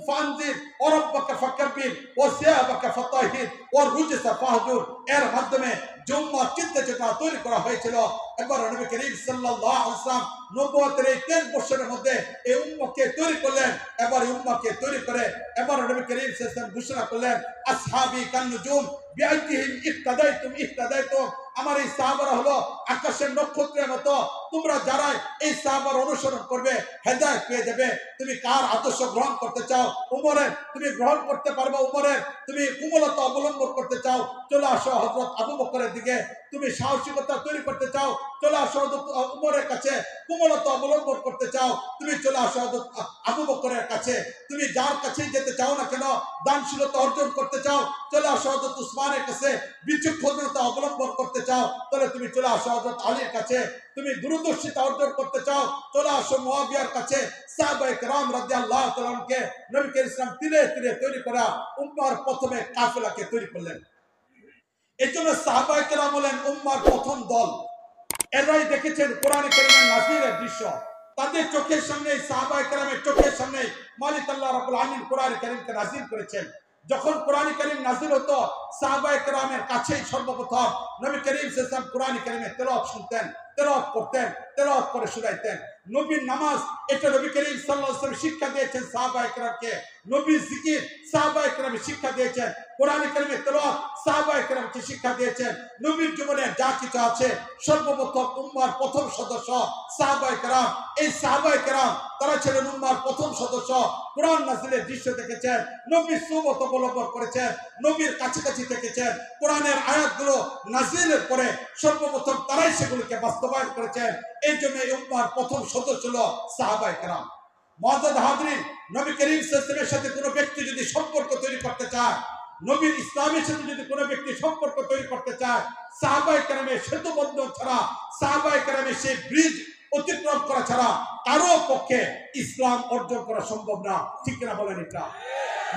ফানজির ওয়া রাব্বাকা ফাকাব্বির ওয়া সিয়াবাকা ফাতাহির ওয়া রুজসা ফাহজুর, এর মাধ্যমে জুম্মার চিন্তা চেতনা তৈরি করা হয়েছিল। এবার নবী করিম সাল্লাল্লাহু আলাইহি ওয়াসাল্লাম নবুয়তের এই 13 বছরের মধ্যে এই উম্মাহকে তৈরি করলেন। এবার এই উম্মাহকে তৈরি করে এবার নবী করিম সাল্লাল্লাহু আলাইহি ওয়াসাল্লাম ঘোষণা করলেন, আসহাবি কান্নুজুম বিআইতিহিম ইহতাদাইতুম। আমার এই সাহাবারা হলো আকাশের নক্ষত্রের মতো, তোমরা যারা এই সাহাবার অনুসরণ করবে হেদায়েত পেয়ে যাবে। তুমি কার আদর্শ গ্রহণ করতে চাও? উমরের। তুমি গ্রহণ করতে পারবে উমরের। তুমি কোমলতা অবলম্বন করতে চাও, চলে আসো হযরত আবু বকরের দিকে। তুমি সাহসিকতা তৈরি করতে চাও, চলে আসো হযরত উমরের কাছে। কোমলতা অবলম্বন করতে চাও, তুমি চলে আসো হযরত আবু বকরের কাছে। তুমি যার কাছেই যেতে চাও না কেন, দানশীলতা অর্জন করতে চাও, চলে আসো হযরত উসমানের কাছে। বিচক্ষণতা অবলম্বন করতে চাও, তাহলে তুমি চলে আসো হযরত আলীর কাছে। তুমি দূরদর্শিতা অর্জন করতে চাও, চলে আসো মুয়াবিয়ার কাছে। সাহাবায়ে কেরাম রাদিয়াল্লাহু তাআলা আনহুকে নবী করিম ইসলাম ধীরে ধীরে তৈরি করা উম্মাহর প্রথমে কাফেলাকে তৈরি করলেন। এই জন্য সাহাবায়ে কেরাম হলেন উম্মাহর প্রথম দল। এরাই দেখেছেন কোরআন কারীমের নাযিলের দৃশ্য। তাদের চোখের সামনে, সাহাবায়ে কেরামের চোখের সামনে মালিক আল্লাহ রাব্বুল আলামিন কোরআন কারীমকে নাযিল করেছেন। যখন কোরআন কারীম নাযিল হতো, সাহাবায়ে কেরামের কাছেই সর্বপ্রথম নবী করিম সাল্লাল্লাহু আলাইহি ওয়াসাল্লাম কোরআন কারীমের তেলাওয়াত শুনতেন, তেলাওয়াত করতেন, তেলাওয়াত করে শোনাইতেন। নবীর নামাজ এটা নবী করিম সাল্লাল্লাহু আলাইহি ওয়াসাল্লাম শিক্ষা দিয়েছেন সাহাবায়ে কেরামকে। নবীর জিকির সাহাবায়ে কেরাম শিক্ষা দিয়েছেন, কোরআন কারীমের তেলাওয়াত সাহাবায়ে কেরামকে শিক্ষা দিয়েছেন। নবীর জীবনে যা কিছু আছে সর্বপ্রথম উম্মাহর প্রথম সদস্য সাহাবায়ে কেরাম। এই সাহাবায়ে কেরাম তারা ছিলেন উম্মাহর প্রথম সদস্য। কোরআন নাযিলের দৃশ্য দেখেছেন, নবীর সুন্নত অবলম্বন করেছেন, নবীর কাছাকাছি থেকেছেন। কোরআনের আয়াতগুলো নাযিলের পরে সর্বপ্রথম তারাই সেগুলোকে বাস্তবায়ন করেছেন। এই জন্য এই উম্মাহর প্রথম সদস্য হলো সাহাবায়ে কেরাম। মুআজ্জাজ হাজরিন, নবী করিম সাল্লাল্লাহু আলাইহি ওয়াসাল্লামের সাথে কোনো ব্যক্তি যদি সম্পর্ক তৈরি করতে চায়, নবীর ইসলামের সাথে যদি কোনো ব্যক্তি সম্পর্ক তৈরি করতে চায়, সাহাবায়ে কেরামের সেতু বন্ধন ছাড়া, সাহাবায়ে কেরামের সেই ব্রিজ অতিক্রম করা ছাড়া কারো পক্ষে ইসলাম অর্জন করা সম্ভব না। ঠিক কিনা বলেন? এটা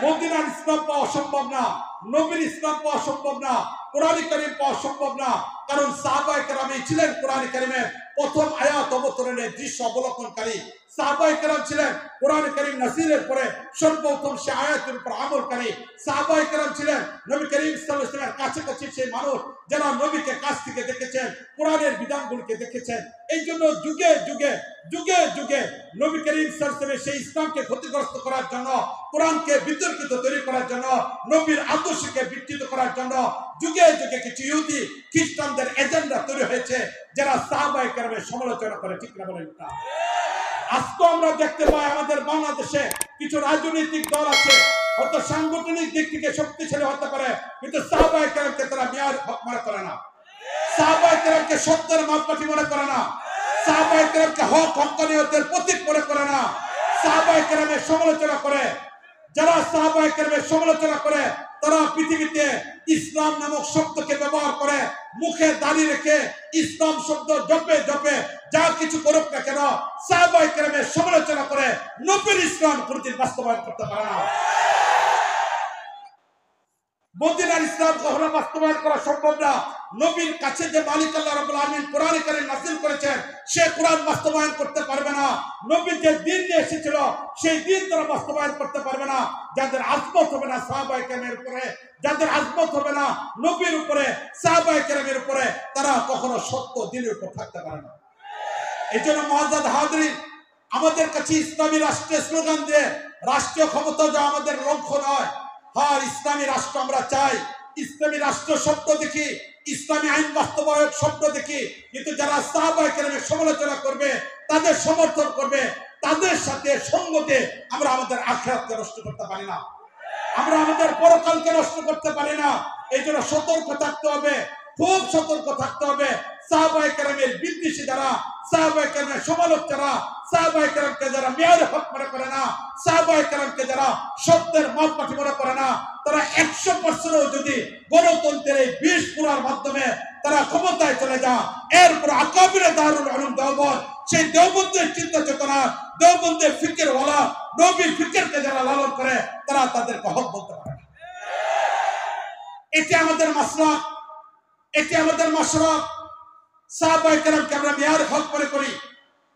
মদিনার ইসলাম পাওয়া সম্ভব না, নবীর ইসলাম পাওয়া সম্ভব না, কোরআন কারীম পাওয়া সম্ভব না। কারণ সাহাবায়ে কেরামই ছিলেন কোরআন কারীমের প্রথম আয়াত অবতরণের দৃশ্য অবলোকনকারী। সাহাবায়ে কেরাম ছিলেন কোরআন কারীম নাযিলের পরে সর্বপ্রথম সে আয়াতের উপর আমলকারী। সাহাবায়ে কেরাম ছিলেন নবী করিম সাল্লাল্লাহু আলাইহি ওয়াসাল্লামের কাছাকাছি সেই মানুষ যারা নবীকে কাছ থেকে দেখেছেন, কোরআনের বিধানগুলোকে দেখেছেন। এই জন্য যুগে যুগে যুগে যুগে নবী করিম সাল্লাল্লাহু আলাইহি ওয়াসাল্লামের সেই ইসলামকে ক্ষতিগ্রস্ত করার জন্য, কোরআনকে বিতর্কিত তৈরি করার জন্য, নবীর আদর্শকে বিকৃত করার জন্য যুগে যুগে কিছু ইহুদি খ্রিস্টানদের এজেন্ডা তৈরি হয়েছে যারা সাহাবায়ে কেরামের সমালোচনা করে। ঠিক না বলেন? আজকে আমরা দেখতে পাই আমাদের বাংলাদেশে কিছু রাজনৈতিক দল আছে, হয়তো সাংগঠনিক দিক থেকে শক্তিশালী হতে পারে, কিন্তু সাহাবায়ে কেরামকে তারা মেয়ার হক মনে করে না, সাহাবায়ে কেরামকে সত্যের মাপকাঠি মনে করে না, সাহাবায়ে কেরামকে হক হক্কানিয়তের প্রতীক মনে করে না। সাহাবায়ে কেরামের সমালোচনা করে যারা সাহাবায়ে কেরামের সমালোচনা করে তারা পৃথিবীতে ইসলাম নামক শব্দকে ব্যবহার করে, মুখে দাঁড়িয়ে রেখে ইসলাম শব্দ জপে জপে যা কিছু করুক না কেন, সাহাবায়ে কেরামের সমালোচনা করে নবীর ইসলাম কোনদিন বাস্তবায়ন করতে পারে না। মদিনার ইসলাম কখনো বাস্তবায়ন করা সম্ভব না। নবীর কাছে যে মালিক আল্লাহ রাব্বুল আলামিন কোরআন কারীম নাযিল করেছেন সে কোরআন বাস্তবায়ন করতে পারবে না। নবী যে দ্বীন নিয়ে এসেছিল সেই দ্বীন তারা বাস্তবায়ন করতে পারবে না। যাদের আজমত হবে না সাহাবায়ে কেরামের উপরে, যাদের আজমত হবে না নবীর উপরে, সাহাবায়ে কেরামের উপরে, তারা কখনো সত্য দ্বীনের উপর থাকতে পারে না। এই জন্য মুআজ্জাজ হাজরিন, আমাদের কাছে ইসলামী রাষ্ট্রের স্লোগান দিয়ে রাষ্ট্রীয় ক্ষমতা যা আমাদের লক্ষ্য নয়। হ্যাঁ, ইসলামী রাষ্ট্র আমরা চাই, ইসলামী রাষ্ট্র শব্দ দেখি, ইসলামী আইন বাস্তবায়ক শব্দ দেখি, কিন্তু যারা সাহাবায়ে কেরামের সমালোচনা করবে, তাদের সমর্থন করবে, তাদের সাথে সঙ্গতে আমরা আমাদের আখিরাতকে নষ্ট করতে পারি না, আমরা আমাদের পরকালকে নষ্ট করতে পারি না। এই জন্য সতর্ক থাকতে হবে, খুব সতর্ক থাকতে হবে। সাহাবায়ে কেরামের বিদ্বেষী যারা, সাহাবায়ে কেরামের সমালোচকরা, সাহাবায়ে কেরামকে যারা মেয়ারে হক মনে করে না, সাহাবায়ে কেরামকে যারা সত্যের মাপকাঠি মনে করে না, তারা 100% যদি গণতন্ত্রের এই বিষ পুরার মাধ্যমে তারা ক্ষমতায় চলে যায়, এরপর আকাবিরে দারুল উলুম দেওবন্দ, সেই দেওবন্দের চিন্তা চেতনা, দেওবন্দের ফিকির ওয়ালা, নবীর ফিকিরকে যারা লালন করে তারা তাদেরকে হক বলতে পারে না। এটি আমাদের মাসলাক, এটি আমাদের মাশরাক। সাহাবায়ে কেরামকে আমরা মেয়ারে হক মনে করি।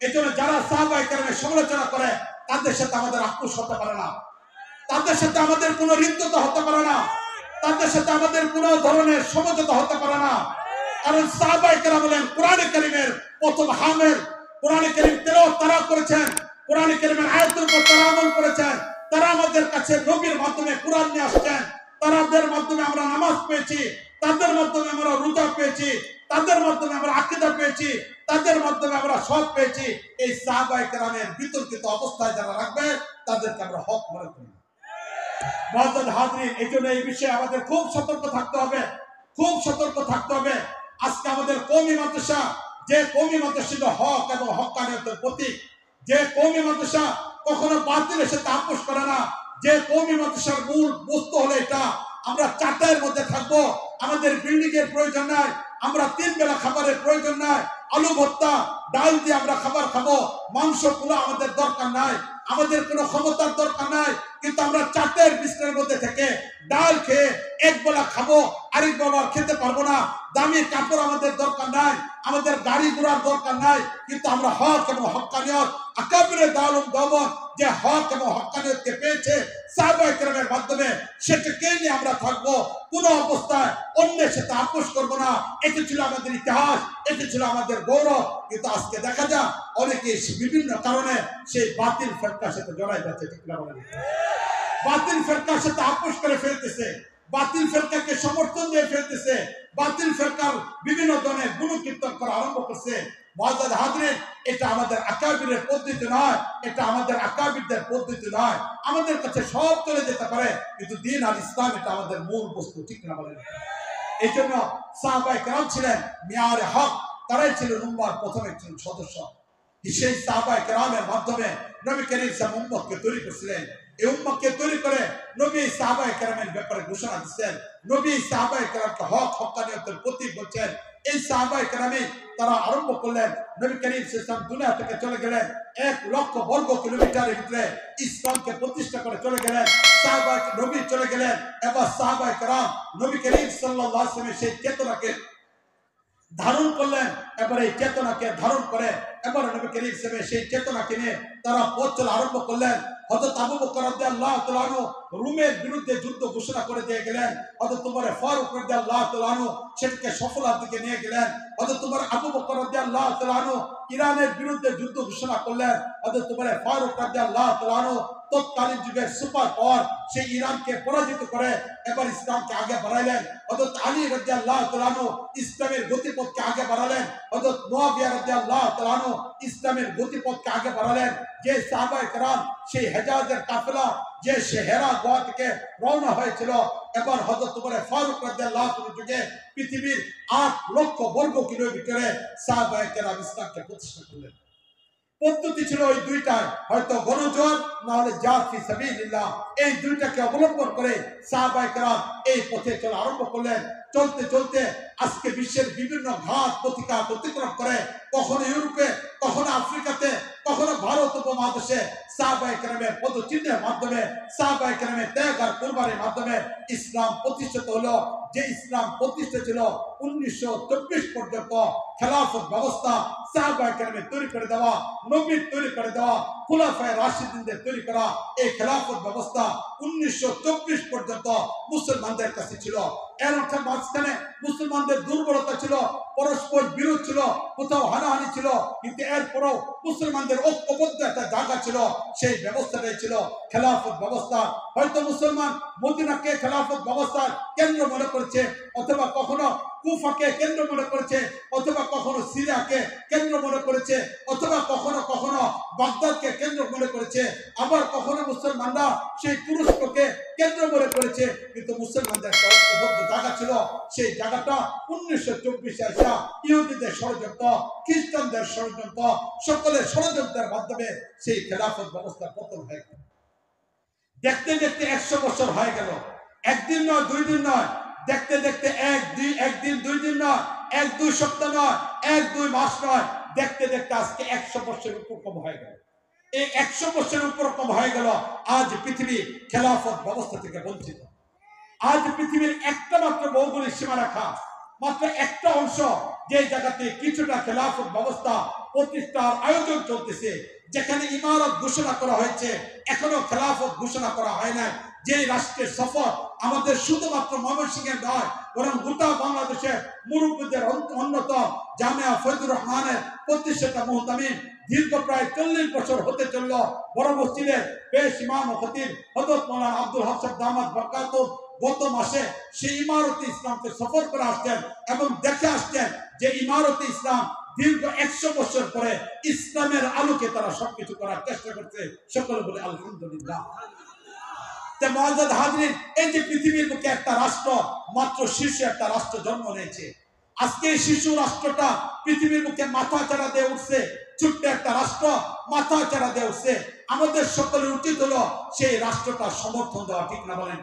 এই জন্য যারা সাহাবায়ে কেরামের সমালোচনা করে তাদের সাথে আমাদের আপোষ হতে পারে না, তাদের সাথে আমাদের কোনো হৃদ্যতা হতে পারে না, তাদের সাথে আমাদের কোনো ধরনের সমঝোতা হতে পারে না। কারণ সাহাবায়ে কেরাম বলেন কোরআন কারীমের প্রথম হামেল, কোরআন কারীম তেলাওয়াত তারা করেছেন, কোরআন কারীমের আয়াতের উপর তারা আমল করেছেন, তারা আমাদের কাছে নবীর মাধ্যমে কোরআন নিয়ে আসছেন, তাদের মাধ্যমে আমরা নামাজ পেয়েছি, তাদের মাধ্যমে আমরা রোজা পেয়েছি, তাদের মাধ্যমে আমরা আকীদা পেয়েছি, তাদের মাধ্যমে আমরা সব পেয়েছি। এই সাহাবায়ে কেরামের বিতর্কিত অবস্থায় যারা রাখবে তাদেরকে আমরা হক মনে করি। মুআজ্জাজ হাজরিন, এই জন্য এই বিষয়ে আমাদের খুব সতর্ক থাকতে হবে, খুব সতর্ক থাকতে হবে। আজকে আমাদের কওমি মাদ্রাসা, যে কওমি মাদ্রাসা হক এবং হক্কানিয়তের প্রতীক, যে কওমি মাদ্রাসা কখনো বাতিলের সাথে আপোষ করে না, যে কওমি মাদ্রাসার মূল বস্তু হলো এটা, আমরা চারটার মধ্যে থাকবো, আমাদের বিল্ডিং এর প্রয়োজন নাই, আমরা 3 বেলা খাবারের প্রয়োজন নাই, আলু ভর্তা ডাল দিয়ে আমরা খাবার খাবো, মাংস পোলা আমাদের দরকার নাই, আমাদের কোনো ক্ষমতার দরকার নাই, কিন্তু আমরা চারটের বিছানার মধ্যে থেকে ডাল খেয়ে এক বেলা খাবো, আরেক বেলা খেতে পারবো না। দামি কাপড় আমাদের দরকার নাই, আমাদের গাড়ি ঘোড়ার দরকার নাই, কিন্তু আমরা হক এবং হক্কানিয়ত, আকাবিরে দারুল উলুম দেওবন্দ যে হক এবং হক্কানিয়তকে পেয়েছে সাহাবায়ে কেরামের মাধ্যমে, সেটাকে নিয়ে আমরা থাকবো। কোনো অবস্থায় অন্যের সাথে আপোষ করবো না। এটি ছিল আমাদের ইতিহাস, এটি ছিল আমাদের গৌরব। কিন্তু আজকে দেখা যায় অনেকে বিভিন্ন কারণে সেই বাতিল ফেরকার সাথে জড়াই যাচ্ছে। ঠিক না বলেন? বাতিল ফেরকার সাথে আপোষ করে ফেলতেছে, বাতিল ফেরকাকে সমর্থন দিয়ে ফেলতেছে, বাতিল ফেরকার বিভিন্ন ধরনের গুণকীর্তন করা আরম্ভ করছে। মুআজ্জাজ হাজরিন, এটা আমাদের আকাবিরের পদ্ধতি নয়, এটা আমাদের আকাবিরদের পদ্ধতি নয়। আমাদের কাছে সব চলে যেতে পারে, কিন্তু দ্বীন আর ইসলাম এটা আমাদের মূল বস্তু, ঠিক না বলেন? এই জন্য সাহাবায়ে কেরাম ছিলেন মিয়ারে হক, তারাই ছিল উম্মাহর প্রথম একজন সদস্য। সেই সাহাবায়ে কেরামের মাধ্যমে নবী করিম সাল্লাল্লাহু আলাইহি ওয়াসাল্লাম উম্মতকে তৈরি করেছিলেন। এই উম্মতকে তৈরি করে নবী সাহাবায়ে কেরামের ব্যাপারে ঘোষণা দিচ্ছেন, নবী সাহাবায়ে কেরামকে হক হক্কানিয়তের প্রতীক বলছেন। এই সাহাবায়ে কেরামই তারা আরম্ভ করলেন। নবী করিম সাল্লাল্লাহু আলাইহি ওয়াসাল্লাম দুনিয়া থেকে চলে গেলেন, 1,00,000 বর্গ কিলোমিটারের ভিতরে ইসলামকে প্রতিষ্ঠা করে চলে গেলেন। সাহাবায়ে নবী চলে গেলেন, এবার সাহাবায়ে কেরাম নবী করিম সাল্লাল্লাহু আলাইহি ওয়াসাল্লামের সেই চেতনাকে ধারণ করলেন। এবার এই চেতনাকে ধারণ করে এবার নবী করিম সাল্লাল্লাহু সেই চেতনাকে নিয়ে তারা পথ চলা আরম্ভ করলেন। হযরত আবু বকর রাদিয়াল্লাহু তাআলা আনহু রোমের বিরুদ্ধে যুদ্ধ ঘোষণা করে দিয়ে গেলেন। হযরত ওমর ফারুক রাদিয়াল্লাহু তাআলা আনহু সেটাকে সফলতার দিকে নিয়ে গেলেন। হযরত ওমর আবু বকর রাদিয়াল্লাহু তাআলা আনহু ইরানের বিরুদ্ধে যুদ্ধ ঘোষণা করলেন। হযরত ওমর ফারুক রাদিয়াল্লাহু তাআলা আনহু তৎকালীন যুগের সুপার পাওয়ার সেই ইরানকে পরাজিত করে এবার ইসলামকে আগে বাড়াইলেন। হযরত আলী রাদিয়াল্লাহু তাআলা আনহু ইসলামের গতিপথকে আগে বাড়ালেন। হযরত মুআবিয়া রাদিয়াল্লাহু তাআলা আনহু ইসলামের গতিপথকে আগে বাড়ালেন। যে সাহাবায়ে কেরাম সেই হেজাজের কাফেলা যে হেরা গোয়া থেকে রওনা হয়েছিল, এবার হযরত ওমর ফারুক রাদিয়াল্লাহু তাআলা যুগে পৃথিবীর 8,00,000 বর্গ কিলোমিটারে সাহাবায়ে কেরাম ইসলামকে প্রতিষ্ঠা করলেন। পদ্ধতি ছিল ওই দুইটাই, হয়তো গণজোয়ার না হলে জিহাদ ফি সাবিলিল্লাহ। এই দুইটাকে অবলম্বন করে সাহাবায়ে কেরাম এই পথে চলা আরম্ভ করলেন। চলতে চলতে আজকে বিশ্বের বিভিন্ন ঘাত প্রতিঘাত অতিক্রম করে কখনো ইউরোপে, কখনো আফ্রিকাতে, কখনো ভারত উপমহাদেশে সাহাবায়ে কেরামের পদচিহ্নের মাধ্যমে, সাহাবায়ে কেরামের ত্যাগ আর কুরবানির মাধ্যমে ইসলাম প্রতিষ্ঠিত হলো। যে ইসলাম প্রতিষ্ঠা ছিল 1924 পর্যন্ত খেলাফত ব্যবস্থা সাহাবায়ে কেরামের তৈরি করে দেওয়া, নবীর তৈরি করে দেওয়া, খুলাফায়ে রাশিদিনদের তৈরি করা এই খেলাফত ব্যবস্থা 1924 পর্যন্ত মুসলমানদের কাছে ছিল। এর মাঝখানে মুসলমানদের দুর্বলতা ছিল, পরস্পর বিরোধ ছিল, কোথাও হানাহানি ছিল, কিন্তু এরপরও মুসলমানদের ঐক্যবদ্ধ একটা জায়গা ছিল, সেই ব্যবস্থাটাই ছিল খেলাফত ব্যবস্থা। হয়তো মুসলমান মদিনাকে খেলাফত ব্যবস্থার কেন্দ্র মনে করছে, অথবা কখনো কুফাকে কেন্দ্র মনে করেছে, অথবা কখনো সিরিয়াকে কেন্দ্র মনে করেছে, অথবা কখনো কখনো বাগদাদকে কেন্দ্র মনে করেছে, আবার কখনো মুসলমানরা সেই তুরস্ককে কেন্দ্র মনে করেছে। কিন্তু মুসলমানদের ঐক্যবদ্ধ জায়গা ছিল, সেই জায়গাটা 1924 আসা ইহুদিদের ষড়যন্ত্র, খ্রিস্টানদের ষড়যন্ত্র, সকলের ষড়যন্ত্রের মাধ্যমে সেই খেলাফত ব্যবস্থার পতন হয়ে গেল। দেখতে দেখতে 100 বছর হয়ে গেল। একদিন নয়, 2 দিন নয়, দেখতে দেখতে একদিন 2 দিন নয়, 1-2 সপ্তাহ নয়, 1-2 মাস নয়, দেখতে দেখতে আজকে 100 বছরের উপর কম হয়ে গেল। এই 100 বছরের উপর কম হয়ে গেল। আজ পৃথিবী খেলাফত ব্যবস্থা থেকে বঞ্চিত। আজ পৃথিবীর একটা মাত্র ভৌগোলিক সীমারেখা, মাত্র একটা অংশ, যে জায়গাতে কিছুটা খেলাফত ব্যবস্থা প্রতিষ্ঠার আয়োজন চলতেছে, যেখানে ইমারত ঘোষণা করা হয়েছে, এখনো খেলাফত ঘোষণা করা হয় না। যে রাষ্ট্রের সফর আমাদের শুধুমাত্র ময়মনসিংহের নয়, বরং গোটা বাংলাদেশের মুরব্বীদের অন্যতম জামিয়া ফয়জুর রহমানের প্রতিষ্ঠাতা মুহতামিম দীর্ঘ প্রায় 40 বছর হতে চলল। বড় মসজিদের পেশ ইমাম ও খতিব হযরত মাওলানা আব্দুল হক সাহেব দামাত বরকাতুহু গত মাসে সেই ইমারতে ইসলামকে সফর করে আসছেন এবং দেখে আসছেন যে ইমারতে ইসলাম দীর্ঘ 100 বছর পরে ইসলামের আলোকে তারা সবকিছু করার চেষ্টা করছে। সকলে বলে আলহামদুলিল্লাহ। মুআজ্জাজ হাজরিন, এই যে পৃথিবীর বুকে একটা রাষ্ট্র, মাত্র শীর্ষে একটা রাষ্ট্র জন্ম নিয়েছে। আজকে এই শিশু রাষ্ট্রটা পৃথিবীর বুকে মাথা চাড়া দিয়ে উঠছে, ছোট্ট একটা রাষ্ট্র মাথা চাড়া দিয়ে উঠছে। আমাদের সকলের উচিত হলো সেই রাষ্ট্রটা সমর্থন দেওয়া, ঠিক না বলেন?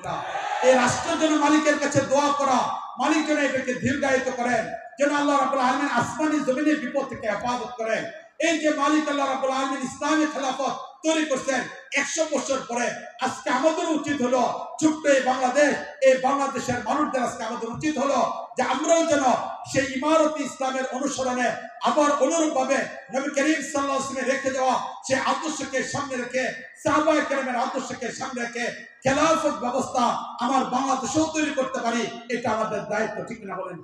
এই রাষ্ট্রের জন্য মালিকের কাছে দোয়া করা, মালিক যেন এটাকে দীর্ঘায়িত করেন, যেন আল্লাহ রাব্বুল আলামিন আসমানি জমিনের বিপদ থেকে হেফাজত করেন। এই যে মালিক আল্লাহ রাব্বুল আলামিন ইসলামী খেলাফত তৈরি করছেন 100 বছর পরে, আজকে আমাদের উচিত হলো ছোট্ট এই বাংলাদেশ, এই বাংলাদেশের মানুষদের আজকে আমাদের উচিত হলো যে আমরাও যেন সেই ইমারতে ইসলামের অনুসরণে আবার অনুরূপভাবে নবী করিম সাল্লাল্লাহু আলাইহি ওয়াসাল্লাম রেখে যাওয়া সেই আদর্শকে সামনে রেখে, সাহাবায়ে কেরামের আদর্শকে সামনে রেখে খেলাফত ব্যবস্থা আমার বাংলাদেশেও তৈরি করতে পারি। এটা আমাদের দায়িত্ব, ঠিক না বলেন?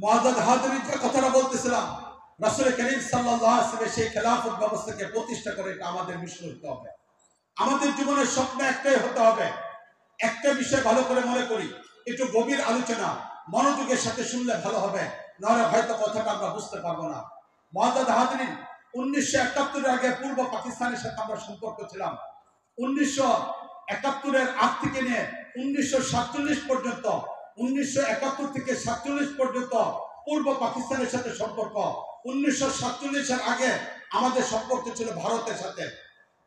মুআজ্জাজ হাজিরিন যে কথাটা বলতেছিলাম, রাসূল করিম সাল্লাল্লাহু আলাইহি ওয়াসাল্লাম সেই খেলাফত ব্যবস্থাকে প্রতিষ্ঠা করে এটা আমাদের মিশন হতে হবে। আমাদের জীবনের স্বপ্ন একটাই হতে হবে। একটা বিষয় ভালো করে মনে করি, একটু গভীর আলোচনা মনোযোগের সাথে শুনলে ভালো হবে, নাহলে হয়তো কথাটা আমরা বুঝতে পারবো না। মুআজ্জাজ হাজিরিন, 1971 আগে পূর্ব পাকিস্তানের সাথে আমরা সম্পর্ক ছিলাম। 1971 আগ থেকে নিয়ে 1947 পর্যন্ত, 1971 থেকে 47 পর্যন্ত পূর্ব পাকিস্তানের সাথে সম্পর্ক। 1947 আগে আমাদের সম্পর্ক ছিল ভারতের সাথে।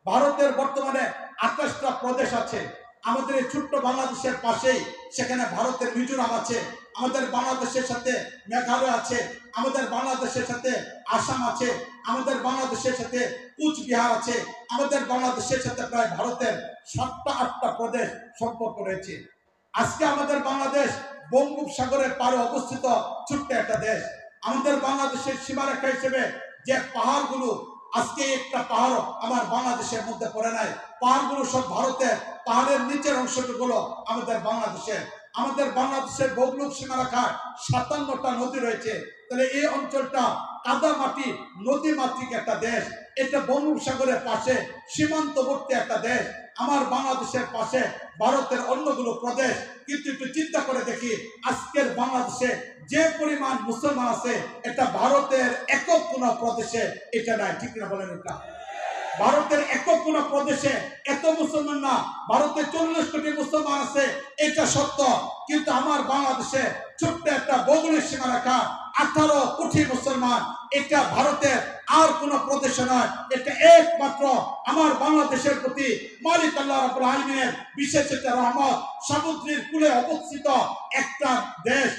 ভারতের বর্তমানে 28টা প্রদেশ আছে। আমাদের এই ছোট্ট বাংলাদেশের পাশেই সেখানে ভারতের মিজোরাম আছে, আমাদের বাংলাদেশের সাথে মেঘালয় আছে, আমাদের বাংলাদেশের সাথে আসাম আছে, আমাদের বাংলাদেশের সাথে কুচবিহার আছে, আমাদের বাংলাদেশের সাথে প্রায় ভারতের 7টা 8টা প্রদেশ সম্পর্ক রয়েছে। আজকে আমাদের বাংলাদেশ বঙ্গোপসাগরের পারে অবস্থিত ছোট্ট একটা দেশ। আমাদের বাংলাদেশের সীমারেখা হিসেবে যে পাহাড়গুলো, আজকে একটা পাহাড় আমার বাংলাদেশের মধ্যে পড়ে নাই, পাহাড়গুলো সব ভারতের, পাহাড়ের নিচের অংশগুলো আমাদের বাংলাদেশের। আমাদের বাংলাদেশের ভৌগোলিক সীমারেখায় 57টা নদী রয়েছে। তাহলে এই অঞ্চলটা কাদা মাটি নদী মাতৃক একটা দেশ। এটা বঙ্গোপসাগরের পাশে সীমান্তবর্তী একটা দেশ। আমার বাংলাদেশের পাশে ভারতের অন্যগুলো প্রদেশ। কিন্তু একটু চিন্তা করে দেখি, আজকের বাংলাদেশে যে পরিমাণ মুসলমান আছে, এটা ভারতের একক কোন প্রদেশে এটা নাই, ঠিক না বলেন? এটা ভারতের একক কোন প্রদেশে এত মুসলমান না। ভারতে 40 কোটি মুসলমান আছে, এটা সত্য। কিন্তু আমার বাংলাদেশে ছোট্ট একটা ভৌগোলিক সীমারেখা 18 কোটি মুসলমান। এটা ভারতের আর কোন প্রদেশে নয়, এটা একমাত্র আমার বাংলাদেশের প্রতি মালিক আল্লাহ রাব্বুল আলামিনের বিশেষ একটা রহমত। সমুদ্রের কূলে অবস্থিত একটা দেশ,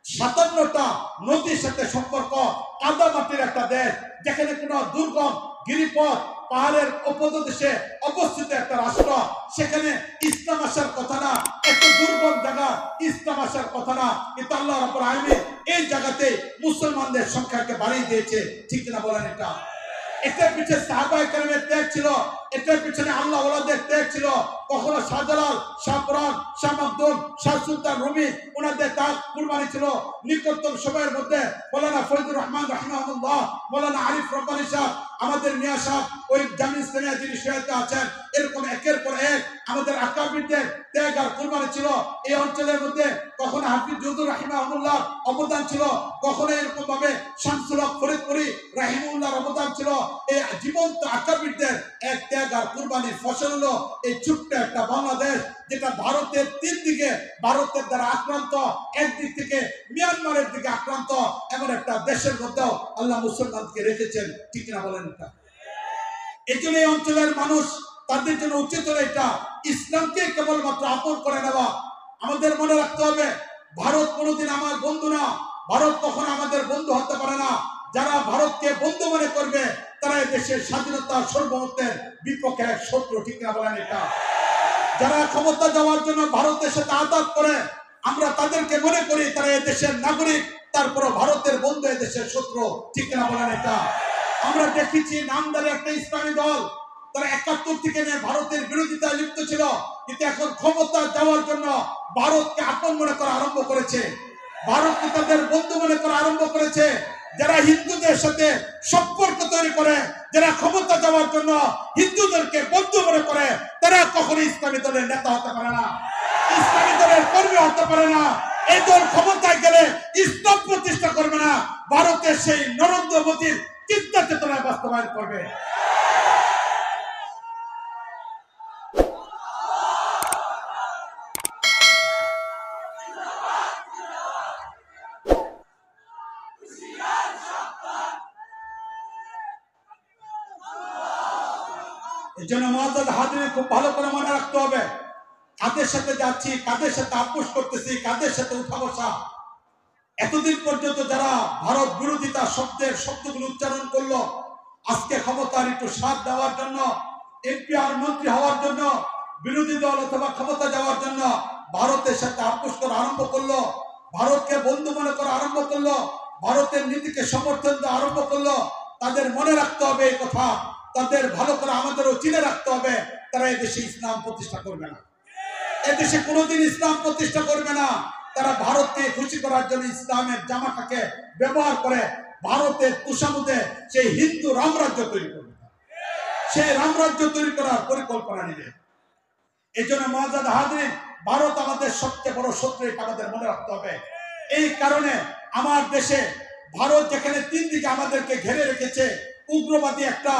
57টা নদীর সাথে সম্পর্ক, কাদা মাটির একটা দেশ, যেখানে কোনো দুর্গম গিরিপথ পাহাড়ের উপদেশে অবস্থিত একটা রাষ্ট্র। সেখানে ইসলাম আসার কথা না, এত দুর্গম জায়গা ইসলাম আসার কথা না। কিন্তু আল্লাহ রাব্বুল আলামিন এই জায়গাতে মুসলমানদের সংখ্যাকে বাড়িয়ে দিয়েছে, ঠিক না বলেন? এটার পিছনে সাহাবায়ে কেরামের ত্যাগ ছিল, এটার পিছনে আল্লাহ ওয়ালাদের ত্যাগ ছিল। কখনো শাহজালাল, শাহ পরান, শাহ মাকদুম, শাহ সুলতান রুমি, ওনাদের ত্যাগ কুরবানি ছিল। নিকটতম সময়ের মধ্যে মাওলানা ফয়জুর রহমান রাহিমাহুল্লাহ, মাওলানা আরিফ রব্বানী সাহেব, আমাদের মিয়া সাহেব ওই জামিয়া ইসলামিয়া যিনি শহীদ আছেন, এরকম একের পর এক আমাদের আকাবিরদের ত্যাগ আর কুরবানি ছিল। এই অঞ্চলের মধ্যে কখনো হাফিজ জুদুর রাহিমাহুল্লাহ অবদান ছিল, কখনো এরকম ভাবে শামসুল হক ফরিদপুরি রাহিমাহুল্লাহর অবদান ছিল। এই জীবন্ত আকাবিরদের এক ত্যাগ আর কুরবানির ফসল হলো এই ছোট্ট একটা বাংলাদেশ, যেটা ভারতের 3 দিকে ভারতের দ্বারা আক্রান্ত, একদিক থেকে মিয়ানমারের দিকে আক্রান্ত, এমন একটা দেশের মধ্যেও আল্লাহ মুসলমানকে রেখেছেন, ঠিক না বলেন? এই জন্য এই অঞ্চলের মানুষ, তাদের জন্য উচিত হলো এটা ইসলামকে কেবলমাত্র আপন করে নেওয়া। আমাদের মনে রাখতে হবে, ভারত কোনোদিন আমার বন্ধু না, ভারত কখনো আমাদের বন্ধু হতে পারে না। যারা ভারতকে বন্ধু মনে করবে, তারা এই দেশের স্বাধীনতা সার্বভৌমত্বের বিপক্ষে এক শত্রু, ঠিক না বলেন? এটা যারা ক্ষমতা যাওয়ার জন্য ভারতের সাথে আঘাত করে, আমরা তাদেরকে মনে করি তারা এই দেশের নাগরিক, তারপর ভারতের বন্ধু এই দেশের শত্রু, ঠিক না বলেন? এটা আমরা দেখেছি নামদারি একটা ইসলামী দল, তারা 71 থেকে নিয়ে ভারতের বিরোধিতায় লিপ্ত ছিল, কিন্তু এখন ক্ষমতা যাওয়ার জন্য ভারতকে আপন মনে করা আরম্ভ করেছে, ভারতকে তাদের বন্ধু মনে করা আরম্ভ করেছে। যারা হিন্দুদের সাথে সম্পর্ক তৈরি করে, যারা ক্ষমতা যাওয়ার জন্য হিন্দুদেরকে বন্ধু মনে করে, তারা কখনো ইসলামী দলের নেতা হতে পারে না, ইসলামী দলের কর্মী হতে পারে না। এই দল ক্ষমতায় গেলে ইসলাম প্রতিষ্ঠা করবে না, ভারতের সেই নরেন্দ্র মোদীর চিন্তা চেতনায় বাস্তবায়ন করবে। এই জন্য মুআজ্জাজ হাজিরিন, খুব ভালো করে মনে রাখতে হবে, কাদের সাথে যাচ্ছি, কাদের সাথে আপোষ করতেছি, কাদের সাথে উঠা বসা। এতদিন পর্যন্ত যারা ভারত বিরোধিতা শব্দগুলো উচ্চারণ করলো, আজকে ক্ষমতার একটু স্বাদ দেওয়ার জন্য, এমপি আর মন্ত্রী হওয়ার জন্য, বিরোধী দল অথবা ক্ষমতা যাওয়ার জন্য ভারতের সাথে আপোষ করা আরম্ভ করলো, ভারতকে বন্ধু মনে করা আরম্ভ করলো, ভারতের নীতিকে সমর্থন দেওয়া আরম্ভ করলো। তাদের মনে রাখতে হবে এই কথা, তাদের ভালো করে আমাদেরও চিনে রাখতে হবে, তারা এদেশে ইসলাম প্রতিষ্ঠা করবে না, এদেশে কোনোদিন ইসলাম প্রতিষ্ঠা করবে না। তারা ভারতকে খুশি করার জন্য ইসলামের জামাটাকে ব্যবহার করে ভারতের তুষামুদে সেই হিন্দু রামরাজ্য তৈরি করবে, সেই রামরাজ্য তৈরি করার পরিকল্পনা নিবে। এই জন্য মুআজ্জাজ হাজরিন, ভারত আমাদের সবচেয়ে বড় শত্রু, এটা আমাদের মনে রাখতে হবে। এই কারণে আমার দেশে ভারত যেখানে 3 দিকে আমাদেরকে ঘিরে রেখেছে, উগ্রবাদী একটা